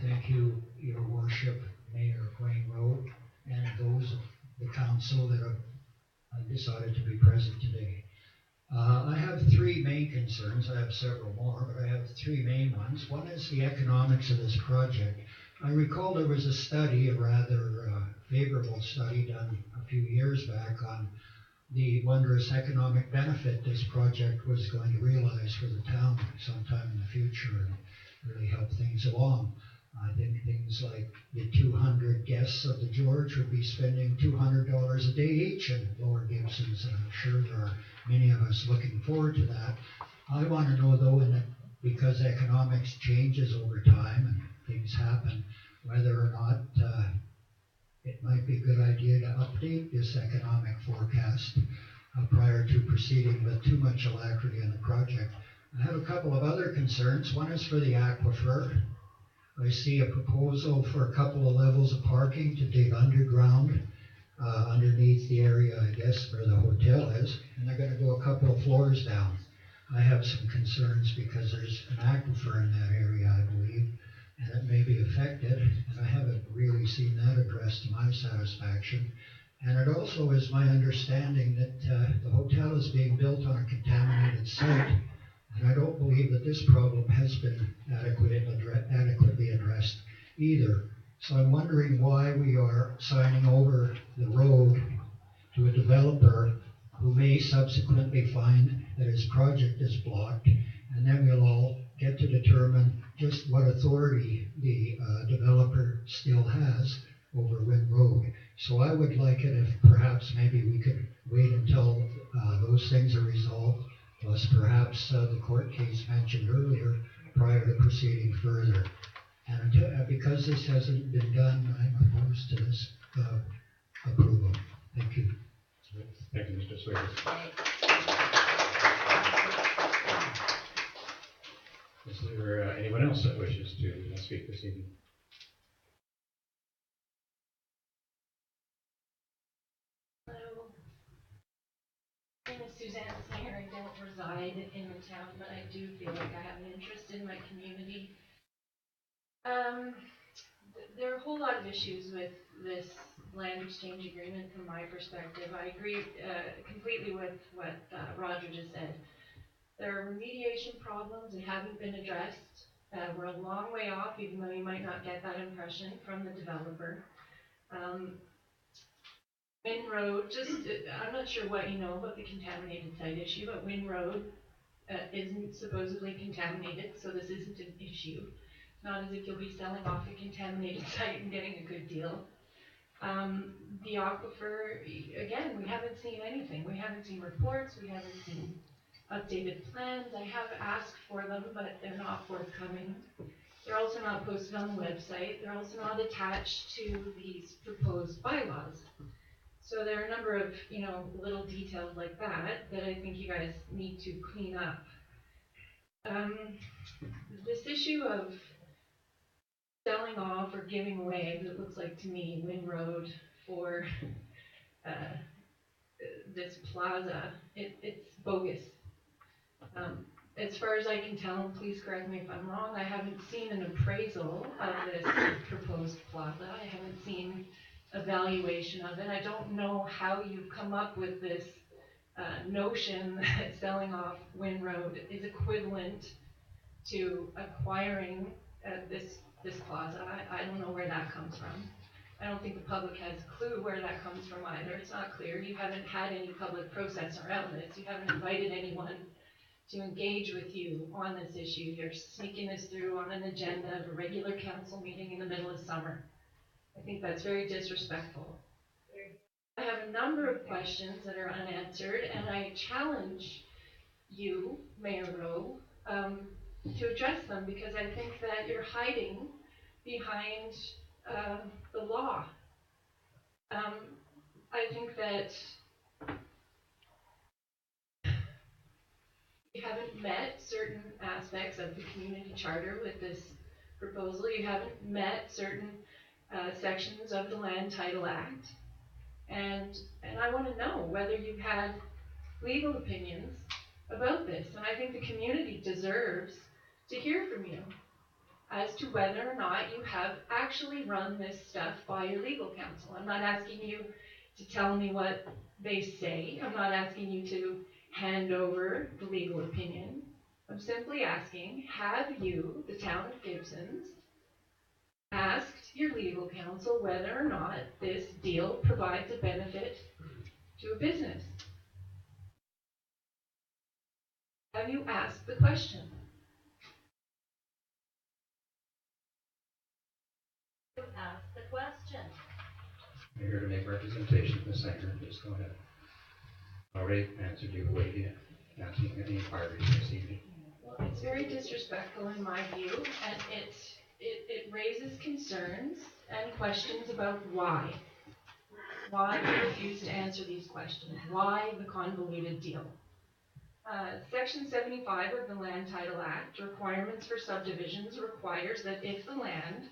Thank you, Your Worship, Mayor Winn Road, and those of the council that have decided to be present today. I have three main concerns. I have several more, but I have three main ones. One is the economics of this project. I recall there was a study, a rather favorable study done a few years back on the wondrous economic benefit this project was going to realize for the town sometime in the future and really help things along. I think things like the 200 guests of the George would be spending $200 a day each in Lower Gibsons, and I'm sure there are many of us looking forward to that. I want to know, though, because economics changes over time and things happen, whether or not it might be a good idea to update this economic forecast prior to proceeding with too much alacrity on the project. I have a couple of other concerns. One is for the aquifer. I see a proposal for a couple of levels of parking to dig underground underneath the area, I guess, where the hotel is, and they're going to go a couple of floors down. I have some concerns because there's an aquifer in that area, I believe, and it may be affected, and I haven't really seen that addressed to my satisfaction. And it also is my understanding that the hotel is being built on a contaminated site, and I don't believe that this problem has been adequately addressed either. So I'm wondering why we are signing over the road to a developer who may subsequently find that his project is blocked and then we'll all get to determine just what authority the developer still has over Winn Road. So I would like it if perhaps maybe we could wait until those things are resolved, plus perhaps the court case mentioned earlier prior to proceeding further. And because this hasn't been done, I'm opposed to this approval. Thank you. Thank you, Mr. Swiggers. Is there anyone else that wishes to speak this evening? Hello. My name is Suzanne Singer. I don't reside in the town, but I do feel like I have an interest in my community. There are a whole lot of issues with this land exchange agreement from my perspective. I agree completely with what Roger just said. There are remediation problems that haven't been addressed. We're a long way off, even though you might not get that impression from the developer. Winn Road, I'm not sure what you know about the contaminated site issue, but Winn Road isn't supposedly contaminated, so this isn't an issue. It's not as if you'll be selling off a contaminated site and getting a good deal. The aquifer, again, we haven't seen anything. We haven't seen reports, we haven't seen updated plans. I have asked for them, but they're not forthcoming. They're also not posted on the website. They're also not attached to these proposed bylaws. So there are a number of, little details like that I think you guys need to clean up. This issue of selling off or giving away, it looks like to me, Winn Road for this plaza, it's bogus. As far as I can tell, please correct me if I'm wrong, I haven't seen an appraisal of this proposed plaza. I haven't seen a valuation of it. I don't know how you've come up with this notion that selling off Winn Road is equivalent to acquiring this plaza. I don't know where that comes from. I don't think the public has a clue where that comes from either. It's not clear. You haven't had any public process around this. You haven't invited anyone to engage with you on this issue. You're sneaking this through on an agenda of a regular council meeting in the middle of summer. I think that's very disrespectful. I have a number of questions that are unanswered, and I challenge you, Mayor Rowe, to address them, because I think that you're hiding behind the law. I think that you haven't met certain aspects of the community charter with this proposal. You haven't met certain sections of the Land Title Act. And I want to know whether you've had legal opinions about this. And I think the community deserves to hear from you as to whether or not you have actually run this stuff by your legal counsel. I'm not asking you to tell me what they say. I'm not asking you to hand over the legal opinion. I'm simply asking, have you, the Town of Gibsons, asked your legal counsel whether or not this deal provides a benefit to a business? Have you asked the question? Ask the question. You're here to make representation, Ms. Singer. Please go ahead. Already answered you way in, asking any inquiries this evening. Well, it's very disrespectful in my view, and it raises concerns and questions about why. Why you refuse to answer these questions? Why the convoluted deal? Section 75 of the Land Title Act, requirements for subdivisions, requires that if the land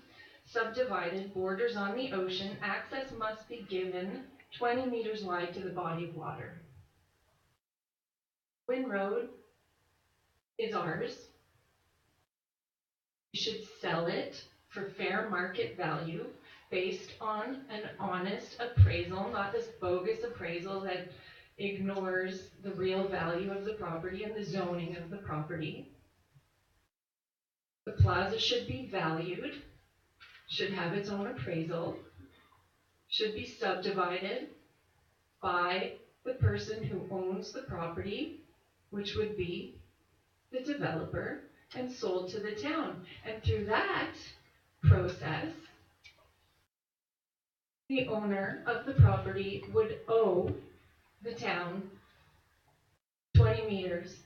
subdivided borders on the ocean, access must be given 20 meters wide to the body of water. Winn Road is ours. We should sell it for fair market value based on an honest appraisal, not this bogus appraisal that ignores the real value of the property and the zoning of the property. The plaza should be valued, should have its own appraisal, should be subdivided by the person who owns the property, which would be the developer and sold to the town. And through that process, the owner of the property would owe the town 20 meters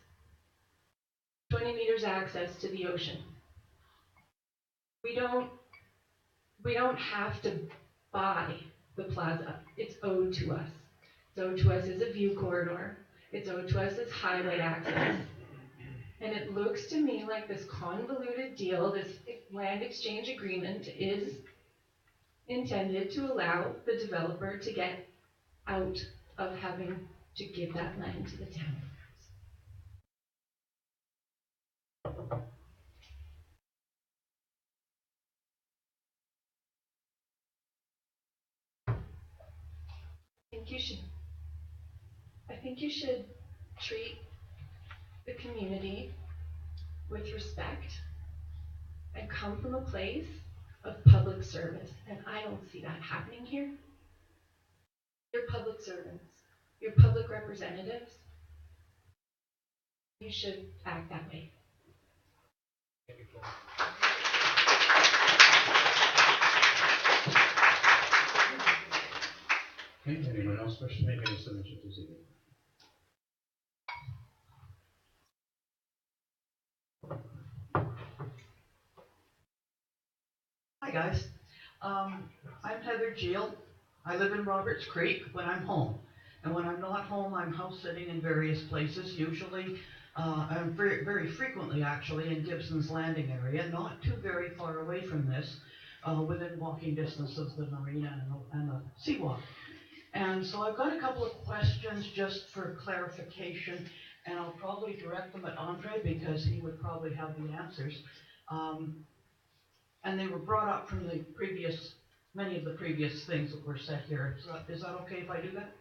access to the ocean. We don't have to buy the plaza. It's owed to us. It's owed to us as a view corridor. It's owed to us as highway access. And it looks to me like this convoluted deal, this land exchange agreement, is intended to allow the developer to get out of having to give that land to the town. I think you should treat the community with respect and come from a place of public service. And I don't see that happening here. You're public servants. You're public representatives. You should act that way. Okay, anyone else wish to make any submissions this evening? Hi, guys. I'm Heather Geel. I live in Roberts Creek when I'm home. And when I'm not home, I'm house sitting in various places, usually, I'm very frequently actually in Gibson's Landing area, not too very far away from this, within walking distance of the marina and the seawalk. And so I've got a couple of questions just for clarification, and I'll probably direct them at Andre because he would probably have the answers. And they were brought up from many of the previous things that were said here. Is that okay if I do that?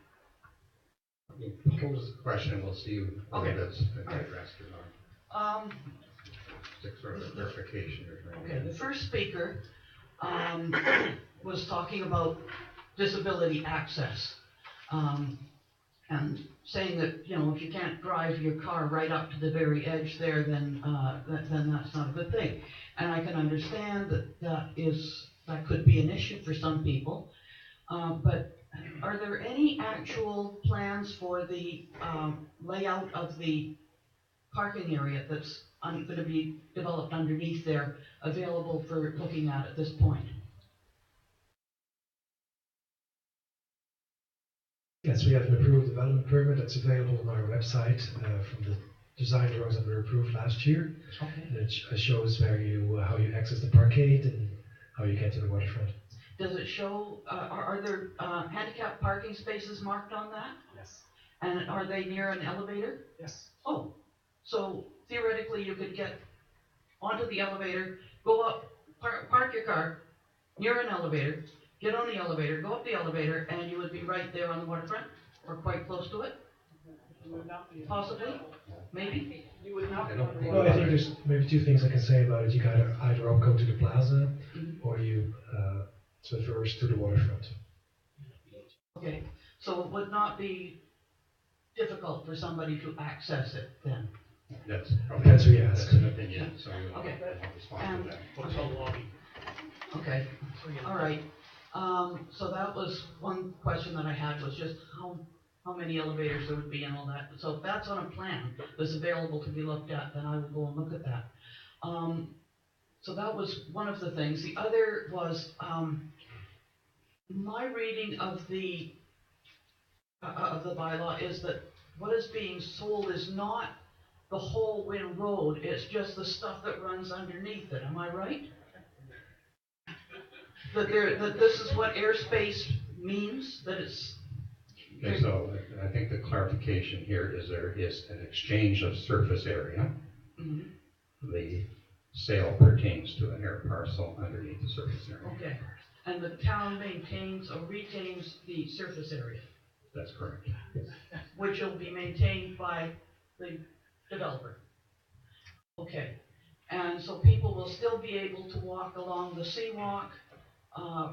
You pose the question and we'll see whether that's addressed or not. Sort of clarification or something. Okay, the first speaker was talking about disability access, and saying that, you know, if you can't drive your car right up to the very edge there, then that's not a good thing. And I can understand that could be an issue for some people, but are there any actual plans for the layout of the parking area that's going to be developed underneath there available for looking at this point? Yes, we have an approved development permit that's available on our website from the design drawings that were approved last year. Okay. And it shows how you access the parkade and how you get to the waterfront. Does it show, are there handicap parking spaces marked on that? Yes. And are they near an elevator? Yes. Oh, so theoretically you could get onto the elevator, go up, park your car near an elevator, get on the elevator, go up the elevator, and you would be right there on the waterfront, or quite close to it? Possibly? Maybe? You would not. No, I think there's maybe two things I can say about it. You can either go to the plaza, or you traverse to the waterfront. Okay, so it would not be difficult for somebody to access it then? That's what you ask. That's an opinion, so we won't Okay. respond to that. Hotel lobby. Okay, all right. So that was one question that I had, was just how many elevators there would be and all that. So if that's on a plan that's available to be looked at, then I will go and look at that. So that was one of the things. The other was my reading of the bylaw is that what is being sold is not the whole Winn Road, it's just the stuff that runs underneath it. Am I right? That this is what airspace means, that it's... Okay, so I think the clarification here is there is an exchange of surface area. Mm-hmm. The sale pertains to an air parcel underneath the surface area. Okay, and the town maintains or retains the surface area? That's correct. Which will be maintained by the developer? Okay, and so people will still be able to walk along the seawalk,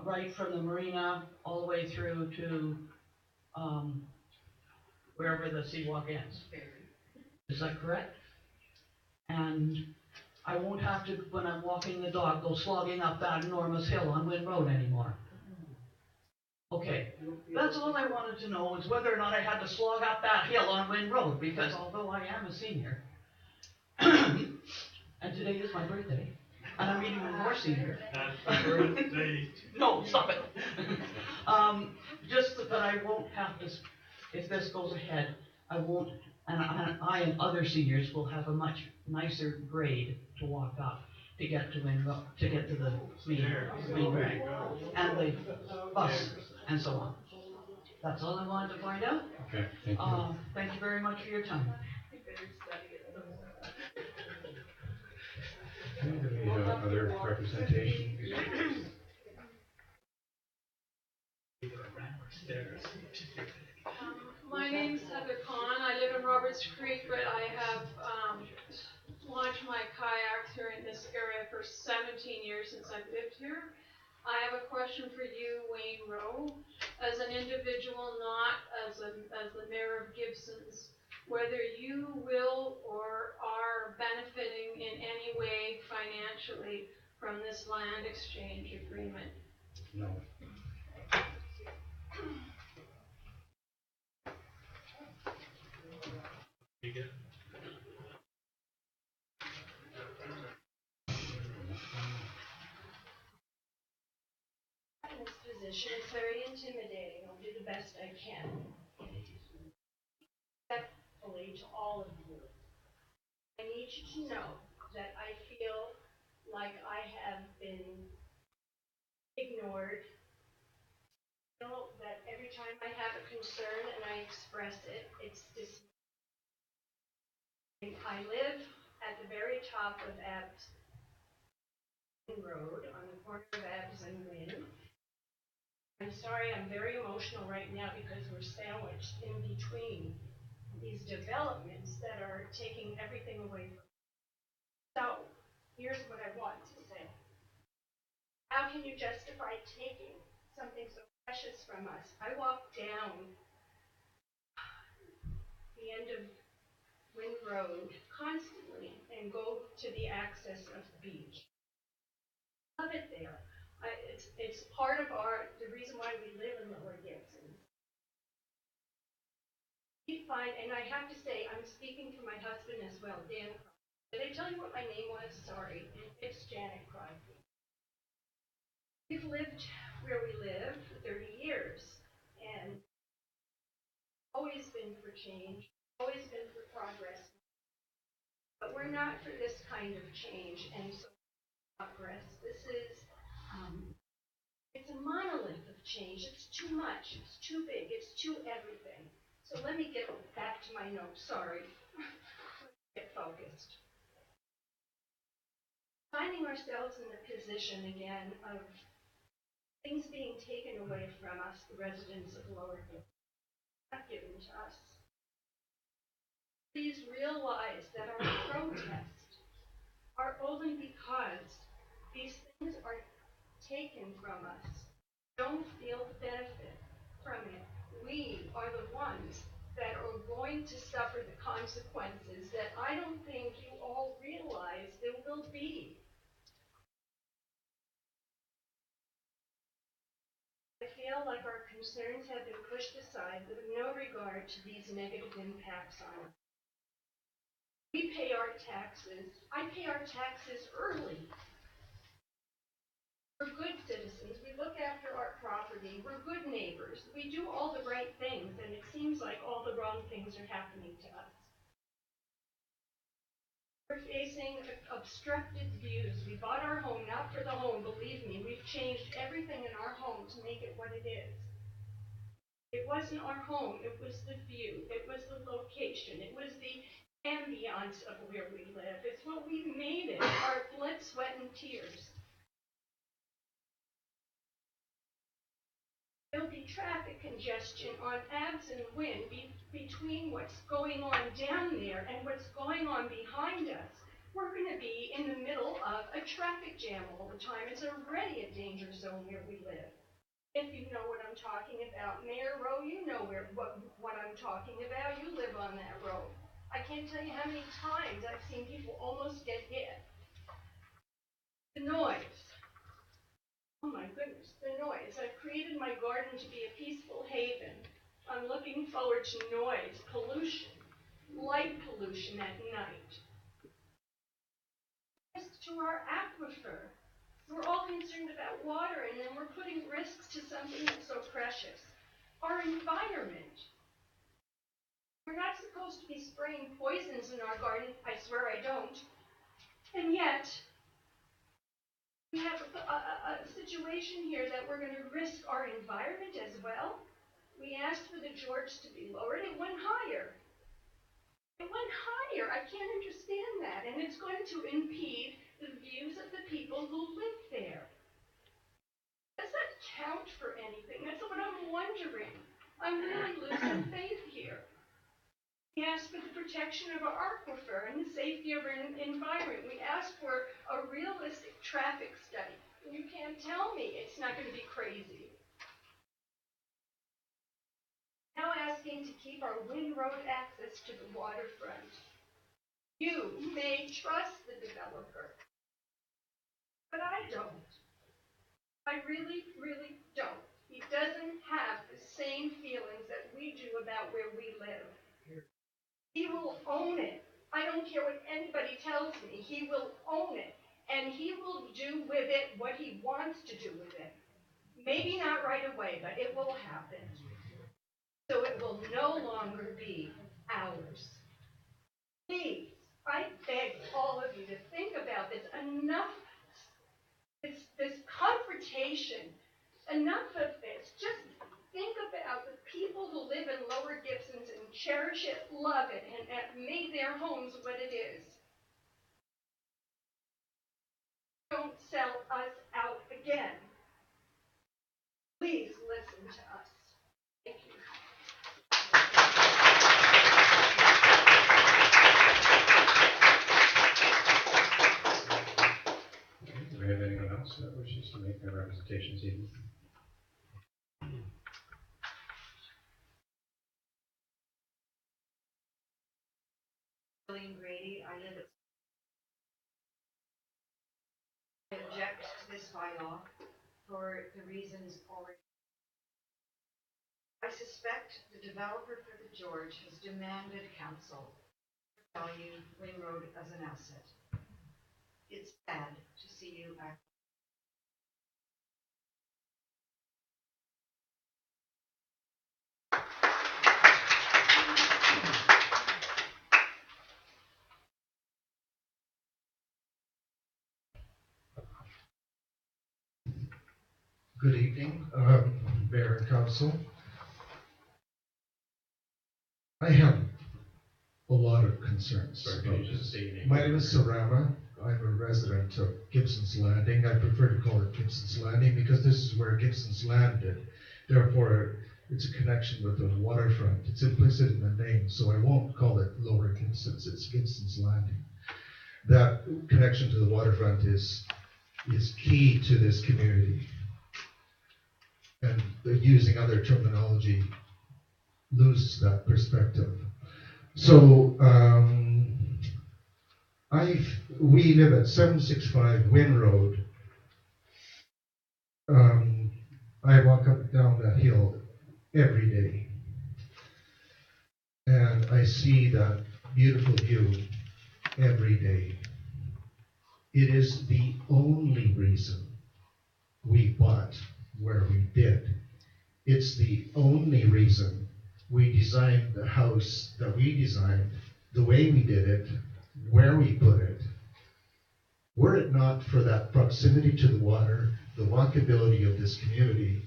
right from the marina all the way through to wherever the seawalk ends. Is that correct? And I won't have to, when I'm walking the dog, go slogging up that enormous hill on Winn Road anymore. Okay, that's all I wanted to know, is whether or not I had to slog up that hill on Winn Road, because although I am a senior, and today is my birthday, and I'm even more senior. Happy birthday. No, stop it. Just that I won't have to, if this goes ahead, I won't, and I and other seniors will have a much nicer grade to walk up to get to Winn Road, to get to the main drag, and the bus, and so on. That's all I wanted to find out. Okay, thank you. Thank you very much for your time. Okay, do we have other representation? My name's Heather Kahn. I live in Roberts Creek, but I have launched my kayaks here in this area for 17 years since I've lived here. I have a question for you, Winn Road, as an individual, not as the mayor of Gibsons, whether you will or are benefiting in any way financially from this land exchange agreement. No. In this position, it's very intimidating. I'll do the best I can. Respectfully to all of you, I need you to know that I feel like I have been ignored. I know that every time I have a concern and I express it, it's dismissed. I live at the very top of Winn Road, on the corner of Abs and Winn. I'm sorry, I'm very emotional right now because we're sandwiched in between these developments that are taking everything away from us. So, here's what I want to say. How can you justify taking something so precious from us? I walk down the end of Winn Road constantly and go to the access of the beach. I love it there. It's part of the reason why we live in Lower Gibsons. We find, and I have to say, I'm speaking for my husband as well, Dan Crosby. Did I tell you what my name was? Sorry. It's Janet Crosby. We've lived where we live for 30 years, and always been for change, always been for progress. But we're not for this kind of change, and so progress. This is, it's a monolith of change. It's too much. It's too big. It's too everything. So let me get back to my notes. Sorry. Get focused. Finding ourselves in the position again of things being taken away from us, the residents of Lower Gibsons, not given to us. Please realize that our protest are only because these things are taken from us. Don't feel the benefit from it. We are the ones that are going to suffer the consequences that I don't think you all realize there will be. I feel like our concerns have been pushed aside with no regard to these negative impacts on us. We pay our taxes. I pay our taxes early. We're good citizens. We look after our property. We're good neighbors. We do all the right things, and it seems like all the wrong things are happening to us. We're facing obstructed views. We bought our home, not for the home, believe me. We've changed everything in our home to make it what it is. It wasn't our home. It was the view. It was the location. It was the ambiance of where we live. It's what we made it. Our blood, sweat, and tears. There'll be traffic congestion on Abs and Winn between what's going on down there and what's going on behind us. We're going to be in the middle of a traffic jam all the time. It's already a danger zone where we live. If you know what I'm talking about, Mayor Rowe, you know what I'm talking about. You live on that road. I can't tell you how many times I've seen people almost get hit. The noise. Oh my goodness, the noise. I've created my garden to be a peaceful haven. I'm looking forward to noise, pollution, light pollution at night. As to our aquifer, we're all concerned about water, and then we're putting risks to something that's so precious. Our environment. We're not supposed to be spraying poisons in our garden. I swear I don't. And yet, we have a situation here that we're going to risk our environment as well. We asked for the George to be lowered. It went higher. It went higher. I can't understand that. And it's going to impede the views of the people who live there. Does that count for anything? That's what I'm wondering. I'm really losing faith here. We asked for the protection of our aquifer and the safety of our environment. We asked for a realistic traffic study. And you can't tell me it's not going to be crazy. Now asking to keep our Winn Road access to the waterfront. You may trust the developer, but I don't. I really, really don't. He doesn't have the same feelings that we do about where we live. He will own it. I don't care what anybody tells me. He will own it. And he will do with it what he wants to do with it. Maybe not right away, but it will happen. So it will no longer be ours. Please, I beg all of you to think about this. Enough of this confrontation. Enough of this. Just think about the people who live in Lower Gibsons and cherish it, love it, and have made their homes what it is. Don't sell us out again. Please listen to us. Thank you. Do we have anyone else that wishes to make their representations even? William Grady, I live at. I object to this bylaw for the reasons already. I suspect the developer for the George has demanded council value Winn Road as an asset. It's sad to see you act. Good evening, Mayor and Council. I have a lot of concerns. Sorry, can you just say your name? My name is Sarama. I'm a resident of Gibsons Landing. I prefer to call it Gibsons Landing because this is where Gibsons landed. Therefore, it's a connection with the waterfront. It's implicit in the name, so I won't call it Lower Gibsons. It's Gibsons Landing. That connection to the waterfront is key to this community. And using other terminology loses that perspective. So we live at 765 Winn Road. I walk up and down that hill every day, and I see that beautiful view every day. It is the only reason we bought where we did. It's the only reason we designed the house that we designed, the way we did it, where we put it. Were it not for that proximity to the water, the walkability of this community,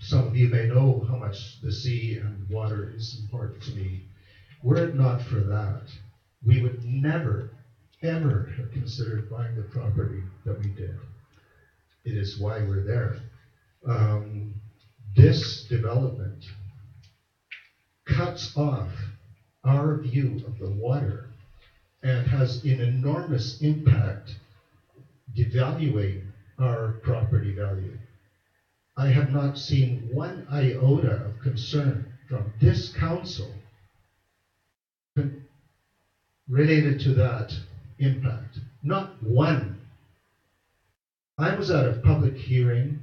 some of you may know how much the sea and water is important to me. Were it not for that, we would never, ever have considered buying the property that we did. It is why we're there. This development cuts off our view of the water and has an enormous impact devaluing our property value. I have not seen one iota of concern from this council related to that impact. Not one. I was at a public hearing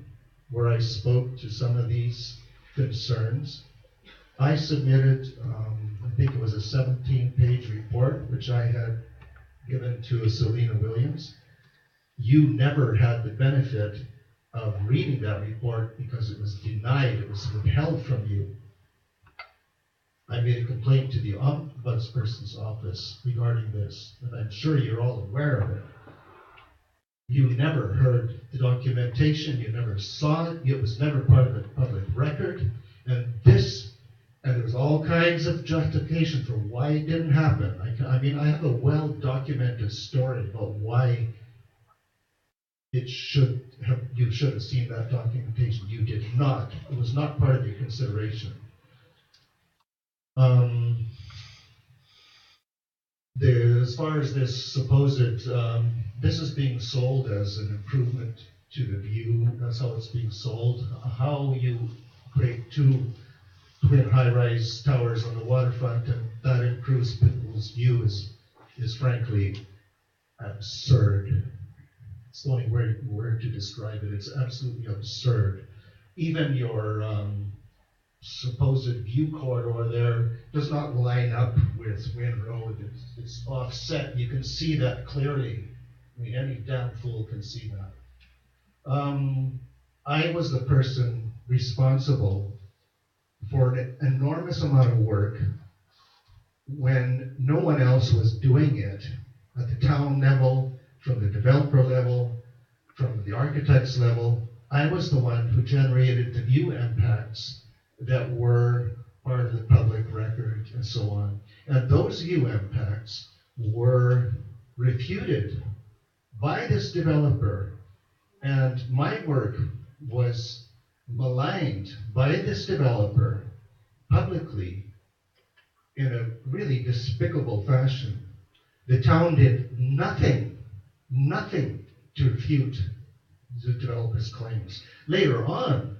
where I spoke to some of these concerns. I submitted, I think it was a 17-page report, which I had given to Selena Williams. You never had the benefit of reading that report because it was denied, it was withheld from you. I made a complaint to the ombudsperson's office regarding this, and I'm sure you're all aware of it. You never heard the documentation, you never saw it, it was never part of the public record, and there was all kinds of justification for why it didn't happen. I mean, I have a well-documented story about why you should have seen that documentation. You did not. It was not part of your consideration. As far as this supposed, this is being sold as an improvement to the view. That's how it's being sold. How you create two twin high-rise towers on the waterfront and that improves people's view is frankly absurd. It's the only word to describe it. It's absolutely absurd. Even your supposed view corridor there does not line up with Winn Road. It's offset. You can see that clearly. I mean, any damn fool can see that. I was the person responsible for an enormous amount of work when no one else was doing it at the town level, from the developer level, from the architect's level. I was the one who generated the view impacts that were part of the public record and so on. And those view impacts were refuted by this developer, and my work was maligned by this developer publicly in a really despicable fashion. The town did nothing to refute the developer's claims. Later on,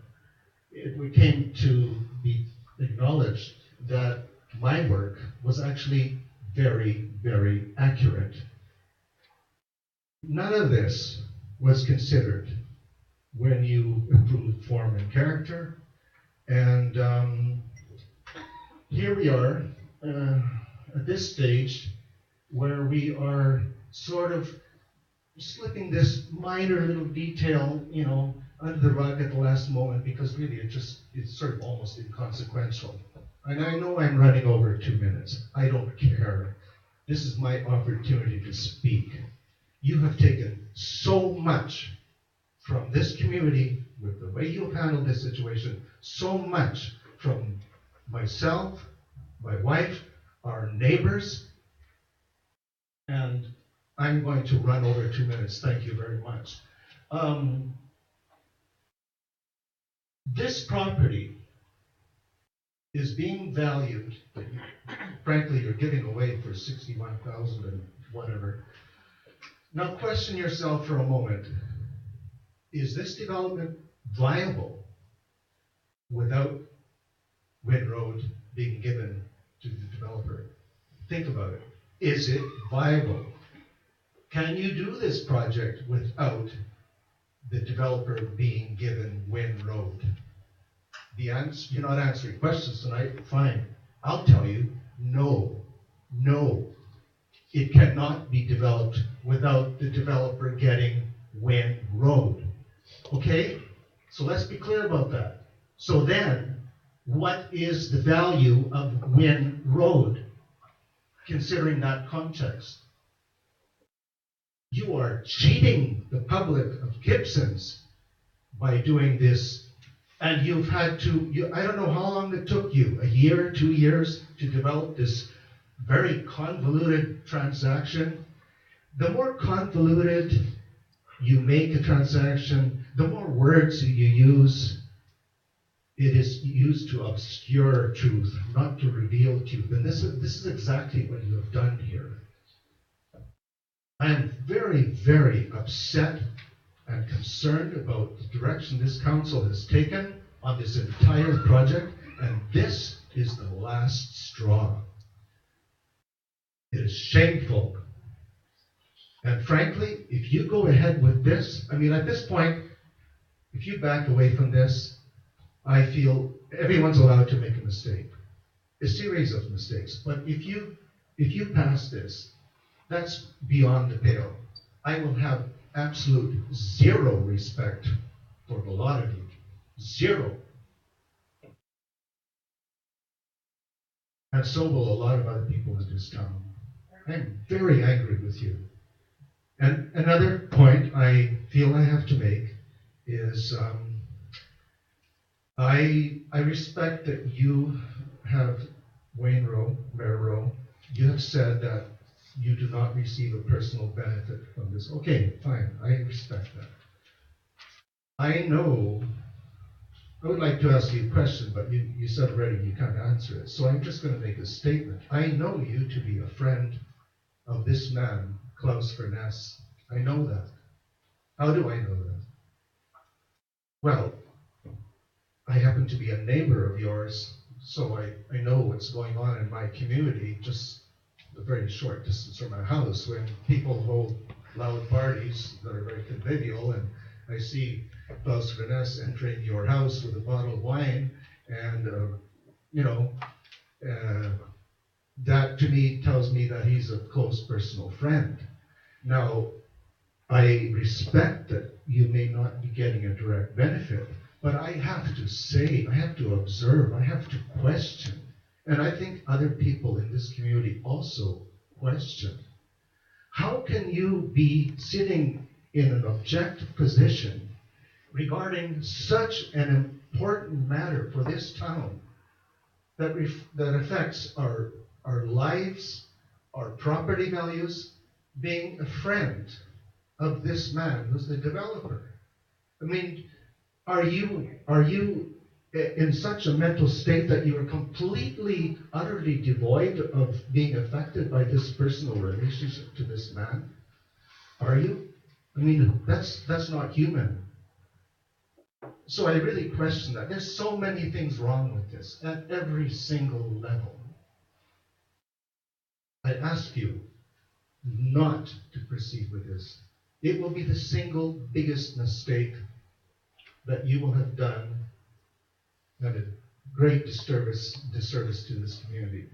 it came to be acknowledged that my work was actually very, very accurate. None of this was considered when you improved form and character. And here we are at this stage where we are sort of slipping this minor little detail, under the rug at the last moment, because really it's sort of almost inconsequential. And I know I'm running over 2 minutes. I don't care. This is my opportunity to speak. You have taken so much from this community with the way you've handled this situation, so much from myself, my wife, our neighbors, and I'm going to run over 2 minutes. Thank you very much. This property is being valued, frankly, you're giving away for $61,000 and whatever. Now question yourself for a moment. Is this development viable without Winn Road being given to the developer? Think about it. Is it viable? Can you do this project without the developer being given Winn Road? You're not answering questions tonight, fine. I'll tell you, no. It cannot be developed without the developer getting Winn Road. Okay? So let's be clear about that. So then, what is the value of Winn Road, considering that context? You are cheating the public of Gibsons by doing this, and you've had to, I don't know how long it took you, a year, 2 years, to develop this very convoluted transaction. The more convoluted you make a transaction, the more words you use. It is used to obscure truth, not to reveal truth. And this is exactly what you have done here. I am very, very upset and concerned about the direction this council has taken on this entire project, and this is the last straw. It is shameful. And frankly, if you go ahead with this, I mean, at this point, if you back away from this, I feel everyone's allowed to make a mistake, a series of mistakes. But if you pass this, that's beyond the pale. I will have absolute zero respect for a lot of you. Zero. And so will a lot of other people in this town. I'm very angry with you. And another point I feel I have to make is I respect that you have, Winn Road, Mayor Rowe, you have said that you do not receive a personal benefit from this. Okay, fine, I respect that. I know, I would like to ask you a question, but you said already you can't answer it. So I'm just going to make a statement. I know you to be a friend of this man, Klaus Furness. I know that. How do I know that? Well, I happen to be a neighbor of yours, so I know what's going on in my community, just a very short distance from my house, when people hold loud parties that are very convivial, and I see Klaus Furness entering your house with a bottle of wine, and, that to me tells me that he's a close personal friend. Now, I respect that you may not be getting a direct benefit, but I have to say, I have to observe, I have to question. And I think other people in this community also question. How can you be sitting in an objective position regarding such an important matter for this town that affects our lives, our property values, being a friend of this man who's the developer? I mean, are you in such a mental state that you are completely, utterly devoid of being affected by this personal relationship to this man? Are you? I mean, that's not human. So I really question that. There's so many things wrong with this at every single level. I ask you not to proceed with this. It will be the single biggest mistake that you will have done, and a great disservice to this community.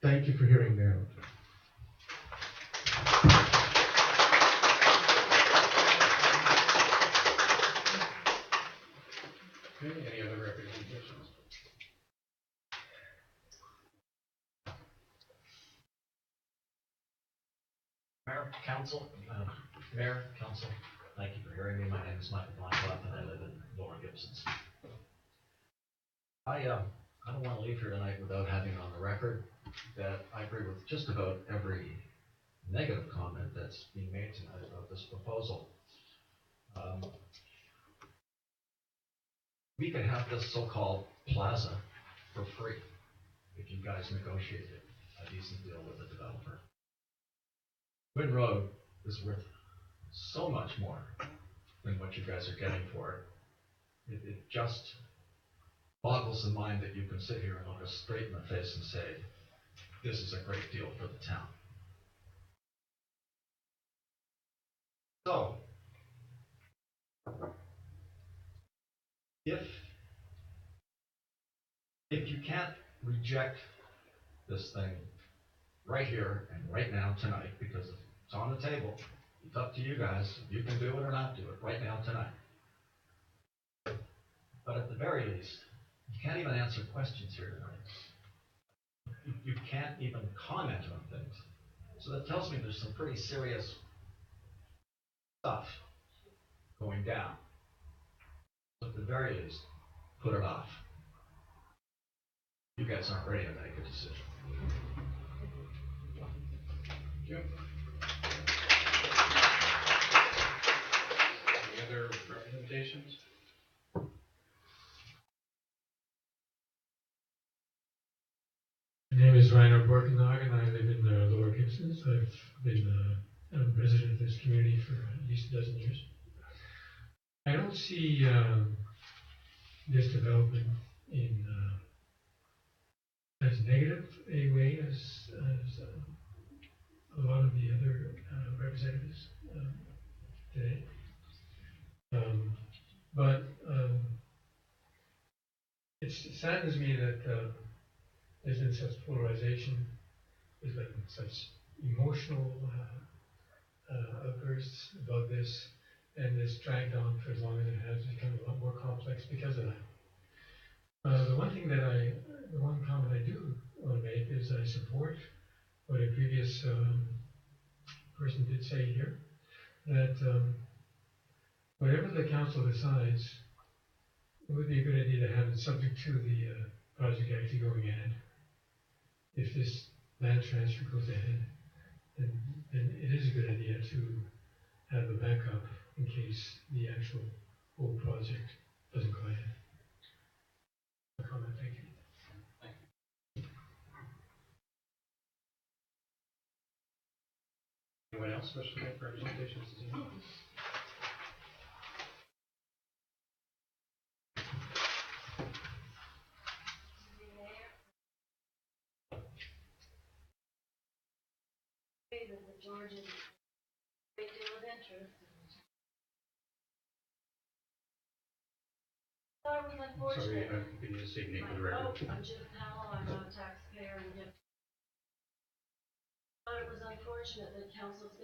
Thank you for hearing me out. Okay, any other representations? Mayor, Council, thank you for hearing me. My name is Michael Blancott, and I live in Lower Gibsons. I don't want to leave here tonight without having on the record that I agree with just about every negative comment that's being made tonight about this proposal. We can have this so-called plaza for free if you guys negotiated a decent deal with the developer. Winn Road is worth so much more than what you guys are getting for it. It just boggles the mind that you can sit here and look us straight in the face and say, this is a great deal for the town. So, if you can't reject this thing right here and right now tonight, because it's on the table, it's up to you guys. You can do it or not do it right now tonight. But at the very least, you can't even answer questions here tonight. You can't even comment on things. So that tells me there's some pretty serious stuff going down. So at the very least, put it off. You guys aren't ready to make a decision. Yep. Any other representations? My name is Reiner Borkenhagen. I live in Lower Gibsons. I've been a resident of this community for at least a dozen years. I don't see this development as negative a way as representatives today. But it saddens me that there's been such polarization, there's been such emotional outbursts about this, and it's dragged on for as long as it has, become a lot more complex because of that. The one comment I do want to make is I support what a previous person did say here, that whatever the council decides, it would be a good idea to have it subject to the project actually going ahead. If this land transfer goes ahead, then it is a good idea to have a backup in case the actual whole project doesn't go ahead. A comment, thank you. Anyone else wish to make representations this evening? That the Georgian great deal of interest. It was Sorry, unfortunate. you can just say name for the record. I'm Jim Powell, I'm a taxpayer in Gibson. It was unfortunate that council's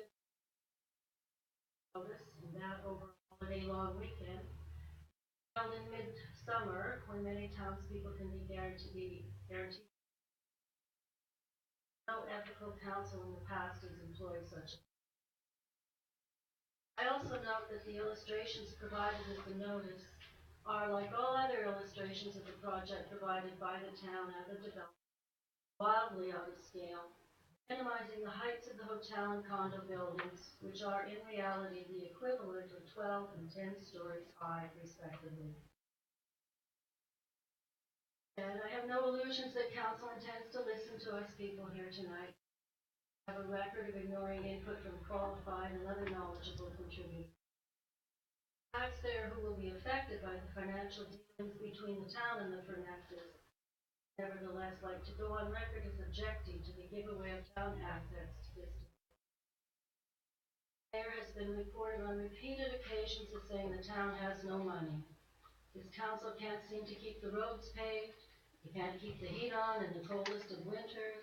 notice and that over a holiday long weekend. Held in mid-summer when many townspeople can be guaranteed. No ethical counsel in the past has employed such. I also note that the illustrations provided with the notice are, like all other illustrations of the project provided by the town and the developer, wildly out of scale, minimizing the heights of the hotel and condo buildings, which are in reality the equivalent of 12 and 10 stories high, respectively. And I have no illusions that council intends to listen to us people here tonight. I have a record of ignoring input from qualified and other knowledgeable contributors. Taxpayer who will be affected by the financial dealings between the town and the Fernandez, nevertheless like to go on record as objecting to the giveaway of town assets to this. Mayor has been reported on repeated occasions as saying the town has no money. This council can't seem to keep the roads paved. They can't keep the heat on in the coldest of winters.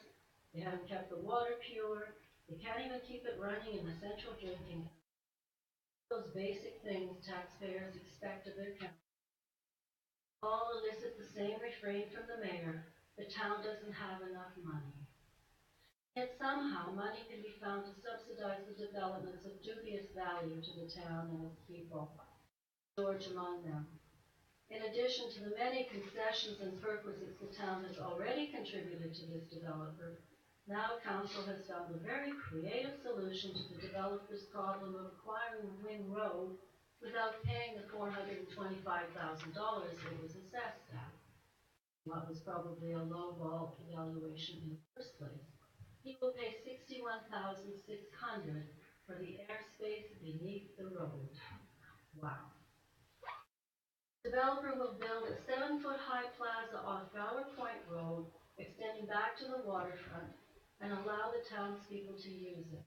They haven't kept the water pure. They can't even keep it running in the central drinking. Those basic things taxpayers expect of their council. All elicit the same refrain from the mayor: the town doesn't have enough money. Yet somehow money can be found to subsidize the developments of dubious value to the town and its people, George among them. In addition to the many concessions and perquisites the town has already contributed to this developer, now council has found a very creative solution to the developer's problem of acquiring Winn Road without paying the $425,000 it was assessed at. What was probably a low-ball evaluation in the first place. He will pay $61,600 for the airspace beneath the road. Wow. Developer will build a 7-foot-high plaza off Gower Point Road, extending back to the waterfront, and allow the townspeople to use it.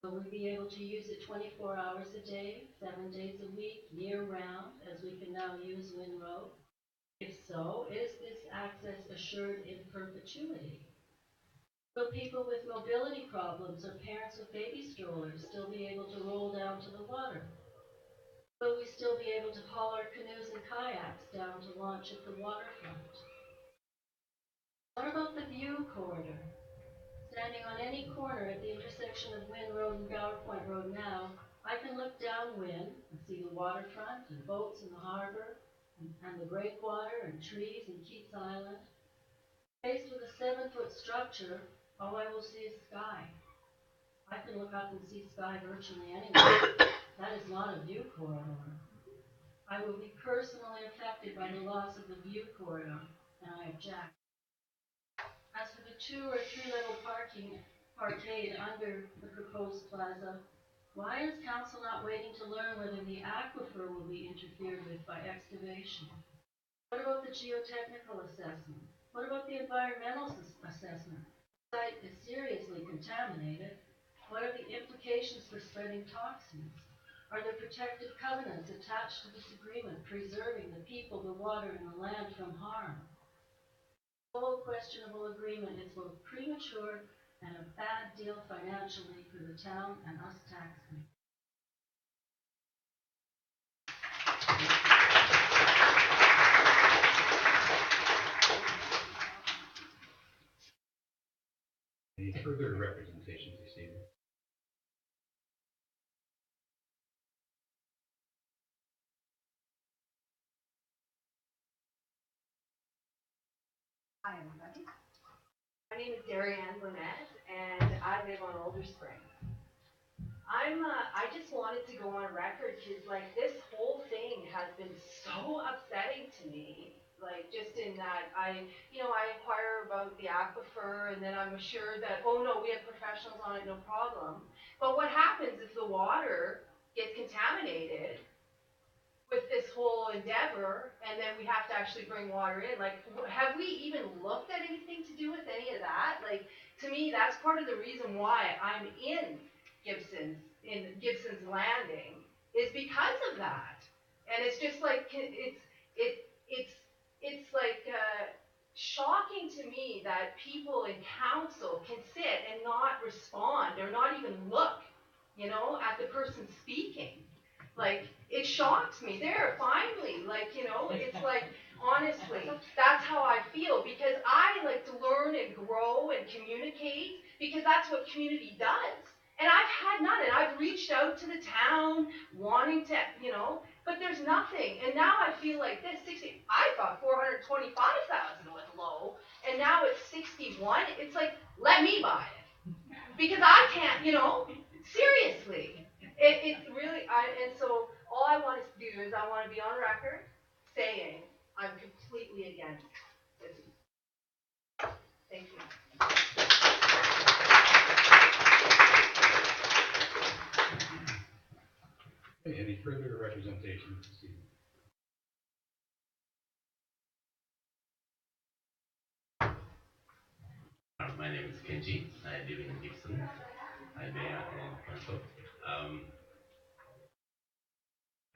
Will we be able to use it 24 hours a day, 7 days a week, year-round, as we can now use Winn Road? If so, is this access assured in perpetuity? Will people with mobility problems or parents with baby strollers still be able to roll down to the water? Will we still be able to haul our canoes and kayaks down to launch at the waterfront? What about the view corridor? Standing on any corner at the intersection of Winn Road and Gower Point Road now, I can look down Winn and see the waterfront and boats in the harbor and the breakwater and trees in Keats Island. Faced with a 7-foot structure, all I will see is sky. I can look up and see sky virtually anywhere. That is not a view corridor. I will be personally affected by the loss of the view corridor, and I object. As for the 2- or 3-level parkade under the proposed plaza, why is council not waiting to learn whether the aquifer will be interfered with by excavation? What about the geotechnical assessment? What about the environmental assessment? The site is seriously contaminated. What are the implications for spreading toxins? Are there protective covenants attached to this agreement preserving the people, the water, and the land from harm? The whole questionable agreement is both premature and a bad deal financially for the town and us taxpayers. Any further representations this evening? Hi, everybody. My name is Darianne Lynette, and I live on Older Spring. I just wanted to go on record because, like, this whole thing has been so upsetting to me. Like, just in that I inquire about the aquifer, and then I'm assured that, oh no, we have professionals on it, no problem. But what happens if the water gets contaminated with this whole endeavor, and then we have to actually bring water in? Like, have we even looked at anything to do with any of that? Like, to me, that's part of the reason why I'm in Gibsons Landing, is because of that. And it's just like, it's like shocking to me that people in council can sit and not respond or not even look, at the person speaking. Like, it shocks me. There, finally, it's like, honestly, that's how I feel, because I like to learn and grow and communicate, because that's what community does. And I've had none, and I've reached out to the town wanting to, but there's nothing. And now I feel like this, I thought 425,000 was low, and now it's 61. It's like, let me buy it, because I can't, seriously. It's really, and so all I want to do is I want to be on record saying I'm completely against this. Thank you. Okay, any further representation this evening? My name is Kenji. I live in Gibson. I'm mayor and council.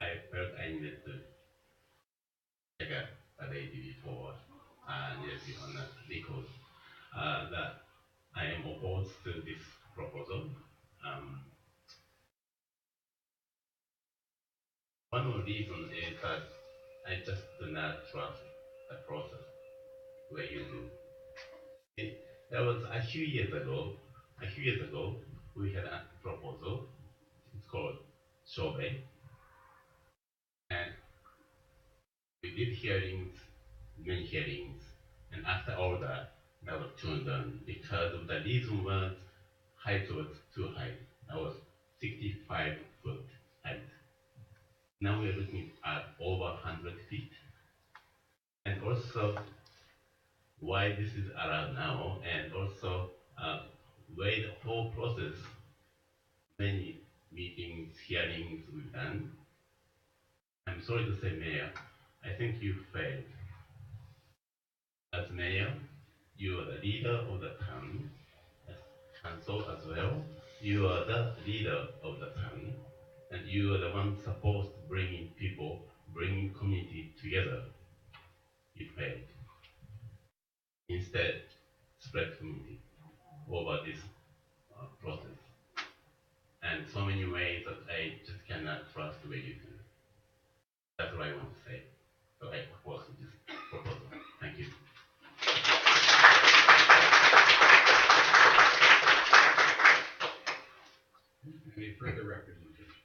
I felt I needed to take a lady before needed to be honest, because that I am opposed to this proposal. One of the reasons is that I just do not trust the process where you do. That was a few years ago, we had a proposal. It's called survey. And we did many hearings, and after all that was turned down because of the reason was height was too high. That was 65-foot height. Now we are looking at over 100 feet. And also, why this is allowed now, and also way the whole process, many meetings, hearings we've done. I'm sorry to say, Mayor, I think you failed. As mayor, you are the leader of the town, as council as well. You are the leader of the town, and you are the one supposed to bringing people, bringing community together. You failed. Instead, spread community over this process. And so many ways that I just cannot trust the way you do. That's what I want to say. So I oppose this proposal. Thank you. Any further representation?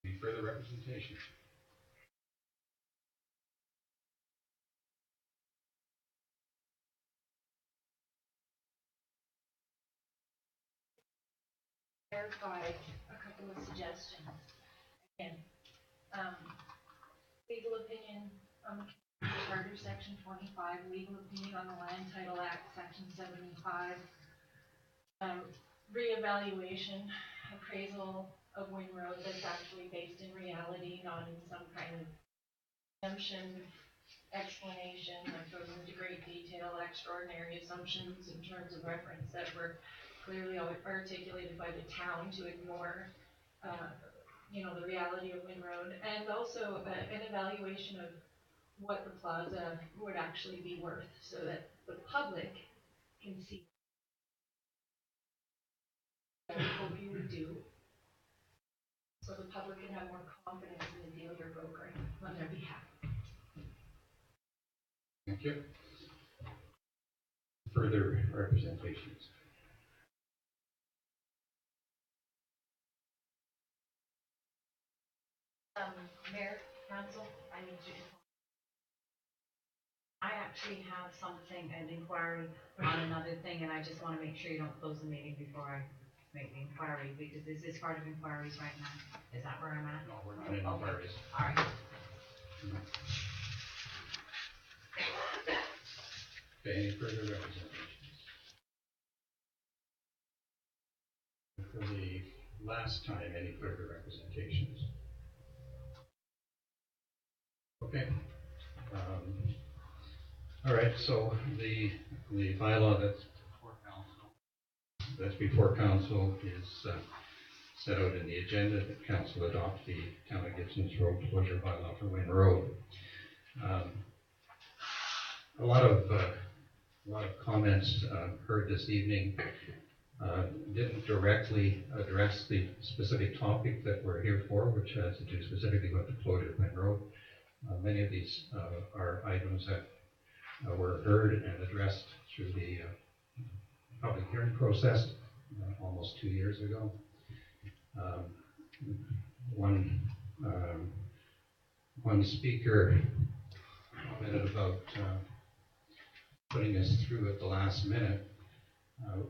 Any further representation? Clarify a couple of suggestions. Again, legal opinion on the Charter, Section 25, legal opinion on the Land Title Act, Section 75, reevaluation, appraisal of Winn Road that's actually based in reality, not in some kind of exemption explanation that goes into great detail, extraordinary assumptions in terms of reference that were clearly articulated by the town to ignore, the reality of Winn Road, and also an evaluation of what the plaza would actually be worth, so that the public can see. I would hope you would do, so the public can have more confidence in the deal you're brokering on their behalf. Thank you. Further representations? Mayor, Council, I need you to. I actually have something, an inquiry on another thing, and I just want to make sure you don't close the meeting before I make the inquiry, because this is part of inquiries right now. Is that where I'm at? No, we're not in inquiries. All right. Okay, any further representations? For the last time, any further representations? Okay. All right, so the bylaw that's before council is set out in the agenda that council adopt the Town of Gibsons road closure bylaw for Winn Road. A lot of comments heard this evening didn't directly address the specific topic that we're here for, which has to do specifically with the closure of Winn Road. Many of these are items that were heard and addressed through the public hearing process almost 2 years ago. One speaker commented about putting us through at the last minute.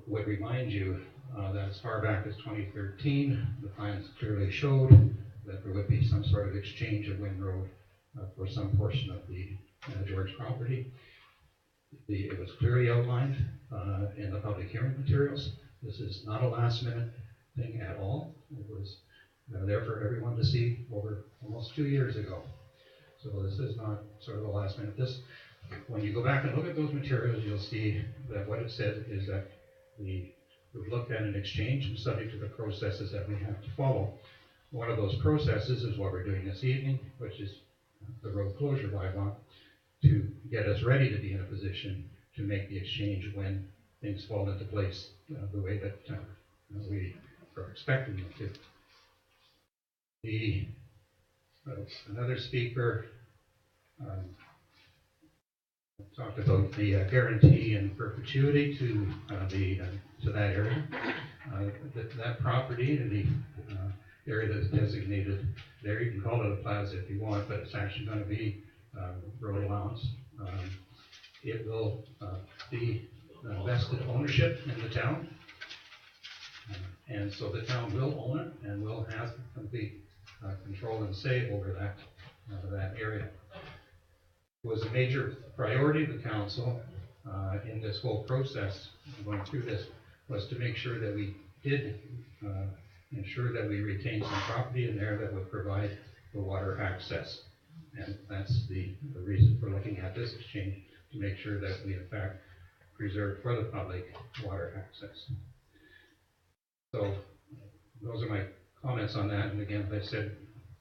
Would remind you that as far back as 2013, the plans clearly showed that there would be some sort of exchange of Winn Road for some portion of the George property. It was clearly outlined in the public hearing materials. This is not a last minute thing at all. It was there for everyone to see over almost 2 years ago. So this is not sort of a last minute. When you go back and look at those materials, you'll see that what it said is that we've looked at an exchange subject to the processes that we have to follow. One of those processes is what we're doing this evening, which is the road closure bylaw, to get us ready to be in a position to make the exchange when things fall into place the way that we are expecting them to. Another speaker talked about the guarantee and perpetuity to that area. That property, the area that's designated there, you can call it a plaza if you want, but it's actually going to be road allowance. It will be vested ownership in the town, and so the town will own it and will have complete control and say over that area. It was a major priority of the council in this whole process going through this was to make sure that we did ensure that we retained some property in there that would provide the water access. And that's the reason for looking at this exchange, to make sure that we in fact preserve for the public water access. So those are my comments on that. And again, as I said,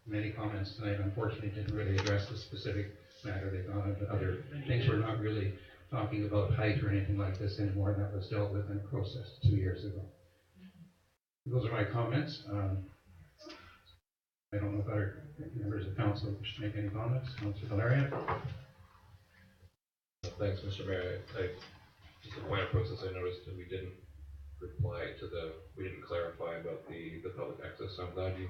many comments tonight unfortunately didn't really address the specific matter. They've gone into other things. We're not really talking about height or anything like this anymore. That was dealt with in a process 2 years ago. Those are my comments. I don't know if other members of council wish to make any comments. Councilor Valerian. Thanks, Mr. Mayor. Just a point of process, I noticed that we didn't clarify about the public access, so I'm glad you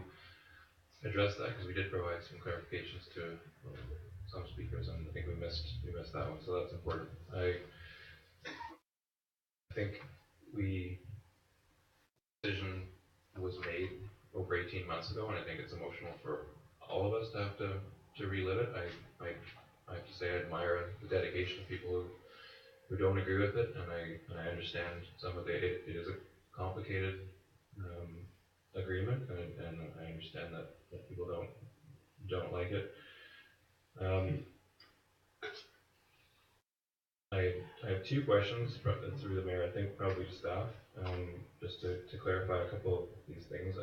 addressed that, because we did provide some clarifications to some speakers, and I think we missed that one, so that's important. I think decision was made over 18 months ago, and I think it's emotional for all of us to have to relive it. I have to say I admire the dedication of people who don't agree with it, and I understand some of it is a complicated agreement, and I understand that people don't like it. I have two questions through the mayor, I think probably to staff, just to clarify a couple of these things.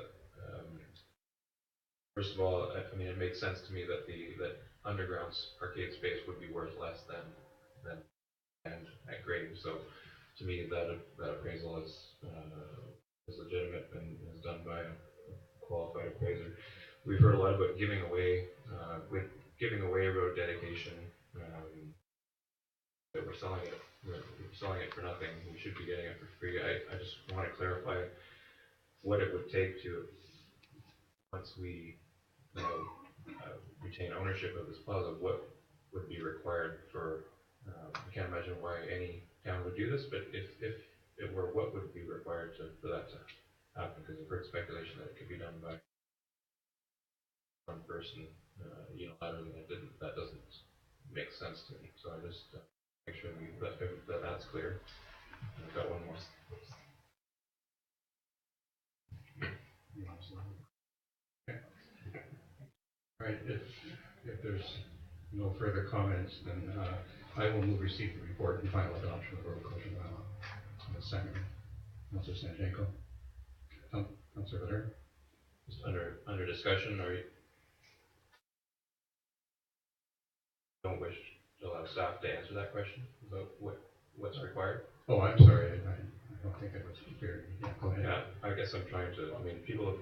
First of all, I mean, it makes sense to me that that underground arcade space would be worth less than and at grade. So to me, that appraisal is legitimate and is done by a qualified appraiser. We've heard a lot about giving away road dedication. That we're selling it for nothing. We should be getting it for free. I just want to clarify what it would take to, once we retain ownership of this plaza, what would be required for. I can't imagine why any town would do this, but if it were, what would be required for that to happen? Because I've heard speculation that it could be done by one person unilaterally. That doesn't make sense to me. So I just make sure that's clear. And I've got one more. Okay. All right, if there's no further comments, then I will move receipt the report and final adoption of the road closure bylaw. Second, Councilor Sanjanko. Councilor Valera. Just under discussion, or you don't wish to allow staff to answer that question about what's required? Oh, I'm sorry. I don't think it was clear. Yeah, go ahead. Yeah, I guess I'm trying to. I mean, people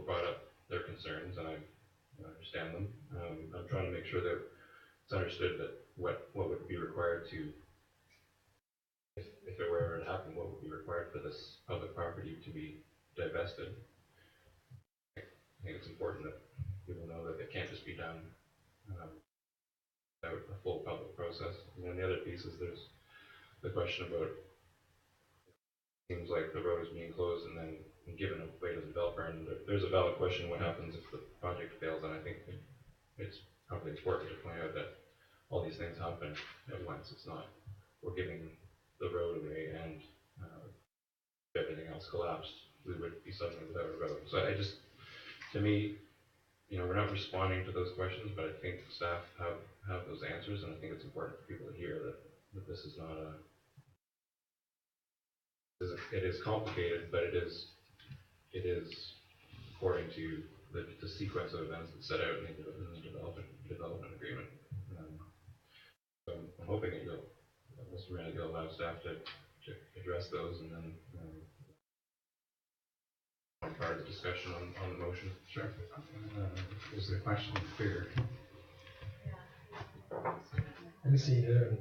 brought up their concerns, and I understand them. I'm trying to make sure that it's understood that what would be required to, if it were ever to happen, what would be required for this public property to be divested. I think it's important that people know that it can't just be done without a full public process. And then the other piece is there's the question about, seems like the road is being closed and then given away to the developer, and there's a valid question what happens if the project fails, and I think it's probably important to point out that all these things happen at once. It's not, we're giving the road away and if everything else collapsed, we would be suddenly without a road. So I just, to me, we're not responding to those questions, but I think staff have those answers, and I think it's important for people to hear that this is not it is complicated, but it is according to the sequence of events that's set out in the development agreement. So I'm hoping that Mr. Mayor, you'll allow staff to address those, and then part of the discussion on the motion. Sure. Is the question clear? Let me see the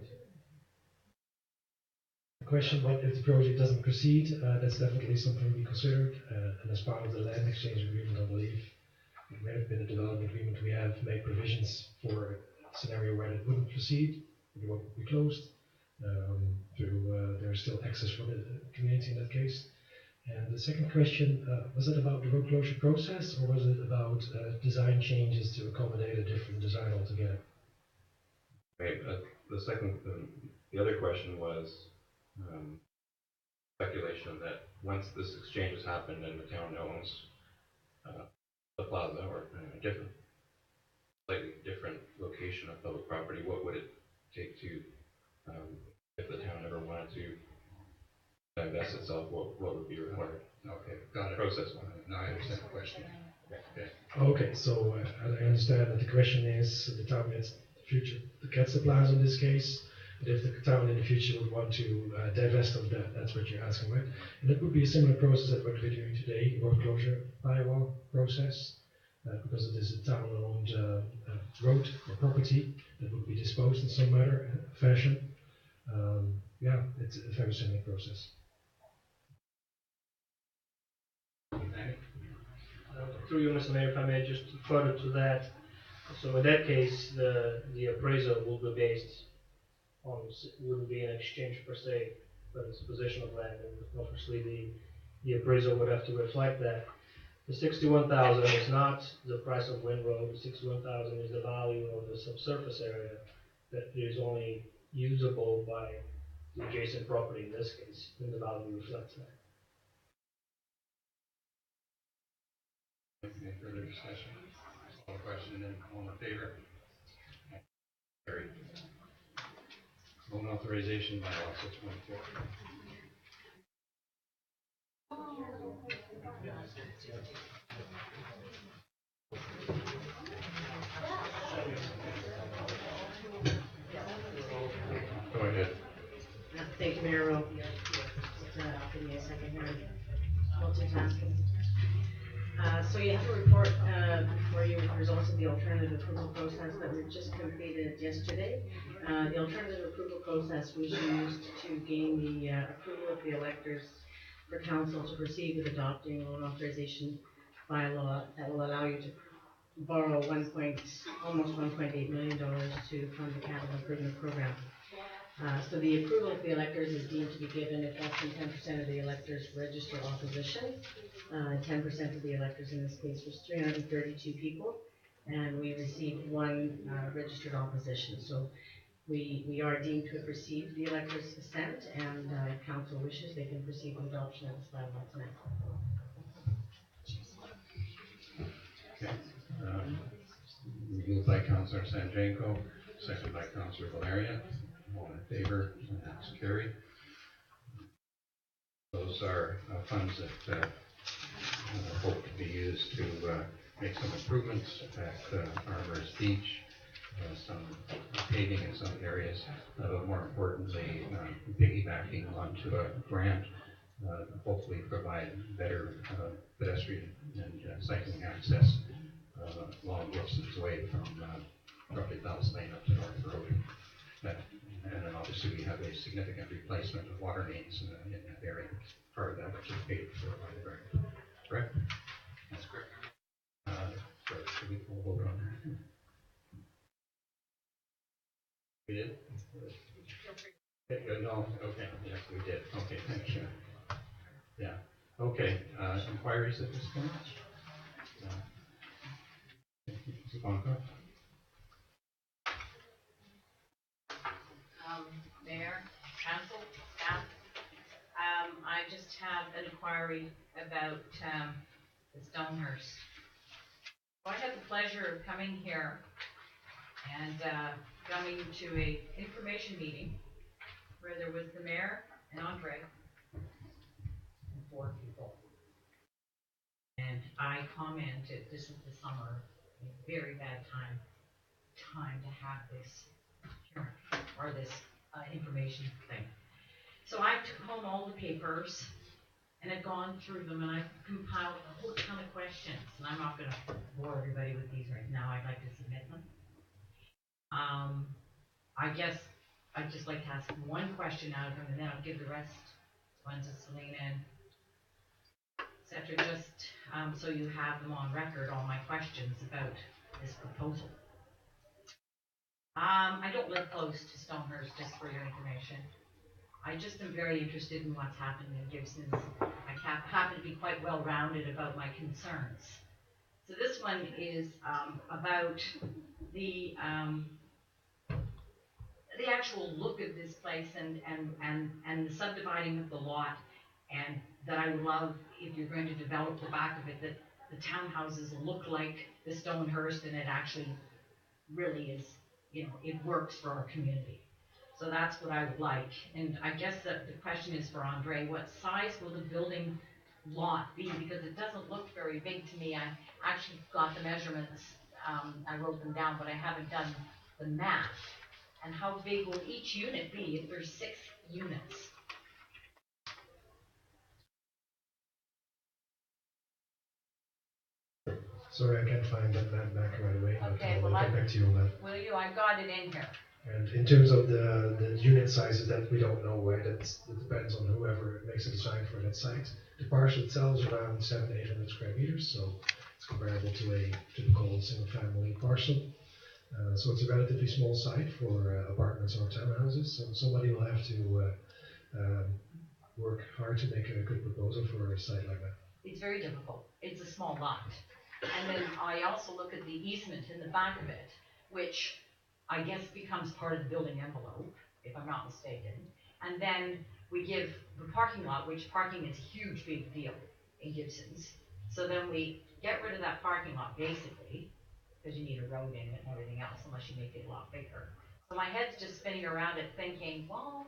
question about if the project doesn't proceed. That's definitely something we considered, and as part of the land exchange agreement, I believe it may have been a development agreement. We have made provisions for a scenario where it wouldn't proceed, the road would be closed. There's still access for the community in that case. And the second question, was it about the road closure process, or was it about design changes to accommodate a different design altogether? Okay, the other question was speculation that once this exchange has happened and the town owns the plaza or a slightly different location of public property, what would it take to, if the town ever wanted to divest itself, what would be required? Okay, got it. Process. Now I understand the question. Okay. Okay, so I understand that the question is the town gets the future, gets the plans in this case, but if the town in the future would want to divest of that, that's what you're asking, right? And it would be a similar process that what we're doing today, road closure bylaw process, because it is a town-owned road or property that would be disposed in some manner, fashion. Yeah, it's a very similar process. Through you, Mr. Mayor, if I may just further to that. So in that case, the appraisal will be based on, wouldn't be an exchange per se, but it's possession of land, and obviously the appraisal would have to reflect that. The 61,000 is not the price of Winn Road. The 61,000 is the value of the subsurface area that is only usable by the adjacent property in this case, and the value reflects that. Any further discussion? Call the question, and all in favor? Loan authorization bylaw 6.4. Go ahead. Thank you, Mayor Rowe. Give me a second here. Multitasking. So you have a report before you, results of the alternative approval process that we just completed yesterday. The alternative approval process was used to gain the approval of the electors for council to proceed with adopting a loan authorization bylaw that will allow you to borrow almost $1.8 million to fund the capital improvement program. So the approval of the electors is deemed to be given if less than 10% of the electors register opposition. 10% of the electors in this case was 332 people, and we received one registered opposition. So we are deemed to have received the electors' assent, and if council wishes, they can proceed with adoption of this bylaw tonight. Okay. Moved by Councillor Sanjanko, second by Councillor Valeria. All in favor, and that's carried. Those are funds that hope to be used to make some improvements at Farmers Beach, some paving in some areas, but more importantly, piggybacking onto a grant, hopefully provide better pedestrian and cycling access along Gibsons Way from roughly Bells Lane up to North Road. And then obviously we have a significant replacement of water mains in that area. Part of that which is paid for by the grant. Correct? That's correct. So should we vote on that? We did? No, okay, yes, we did. Okay, thank you. Yeah, okay, inquiries at this point? Mr. Bancroft? Mayor, council, staff, I just have an inquiry about the Stonehurst. So I had the pleasure of coming here and coming to a information meeting where there was the mayor and Andre and 4 people. And I commented, this is the summer, a very bad time to have this hearing or this information thing. So I took home all the papers and I've gone through them and I've compiled a whole ton of questions, and I'm not going to bore everybody with these right now. I'd like to submit them. I guess I'd just like to ask one question out of them, and then I'll give the rest one to Selena and etc. Just so you have them on record, all my questions about this proposal. I don't live close to Stonehurst, just for your information. I just am very interested in what's happening in Gibsons. I happen to be quite well-rounded about my concerns. So this one is about the actual look of this place and the subdividing of the lot, and that I would love, if you're going to develop the back of it, that the townhouses look like the Stonehurst, and it actually really is, you know, it works for our community. So that's what I would like. And I guess that the question is for Andre, what size will the building lot be? Because it doesn't look very big to me. I actually got the measurements, I wrote them down, but I haven't done the math. And how big will each unit be if there's 6 units? Sorry, I can't find that map back right away. Okay, I'll get back to you on that. Will you? I got it in here. And in terms of the unit sizes, that we don't know, right? It depends on whoever makes a design for that site. The parcel itself is around 700-800 square meters, so it's comparable to a typical single-family parcel. So it's a relatively small site for apartments or townhouses. So somebody will have to work hard to make a good proposal for a site like that. It's very difficult. It's a small lot. And then I also look at the easement in the back of it, which I guess becomes part of the building envelope, if I'm not mistaken. And then we give the parking lot, which parking is a huge big deal in Gibsons. So then we get rid of that parking lot basically, because you need a road in it and everything else, unless you make it a lot bigger. So my head's just spinning around it thinking, well,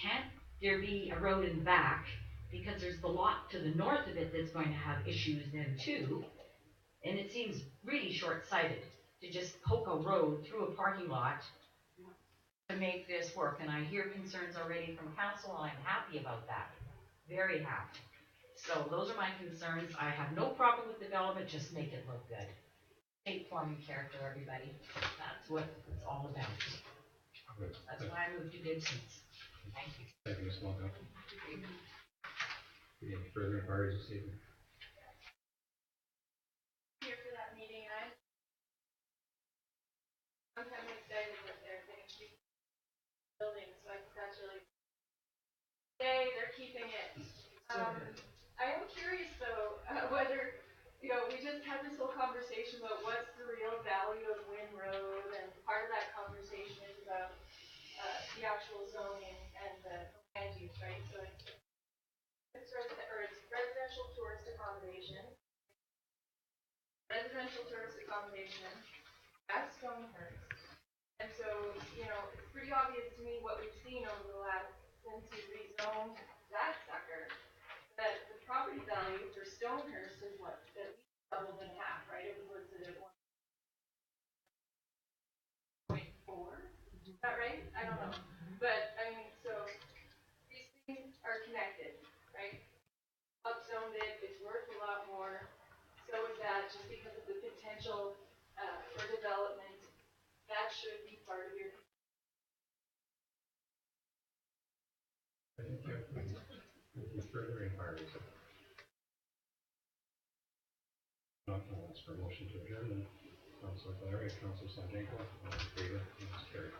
can't there be a road in back? Because there's the lot to the north of it that's going to have issues then too. And it seems really short-sighted to just poke a road through a parking lot to make this work. And I hear concerns already from council, and I'm happy about that. Very happy. So those are my concerns. I have no problem with development, just make it look good. State forming character, everybody. That's what it's all about. That's why I moved to Gibsons. Thank you. Thank you, Ms. Malcolm. Any further inquiries this evening? Here for that meeting, I'm kind of excited that they're going to keep building, so I think that's really. Today, they're keeping it. I am curious though, whether, we just had this whole conversation about what's the real value of Winn Road, and part of that conversation is about the actual zoning and the land use, right? So it's residential tourist accommodation. Residential tourist accommodation at Stonehurst. And so, it's pretty obvious to me what we've seen over the last, since you rezoned that sucker, that the property value for Stonehurst is what, at least doubled in half, right? It was listed at 1.4. Is that right? I don't know. But, so these things are connected, right? Upzoned it, it's worth a lot more. So is that, just because of the potential for development, that should be part of your. Thank you. Any further inquiries? Not, I'll ask for a motion to adjourn. Councilor Blair, Councilor Sanjanko, all in favor, it is carried.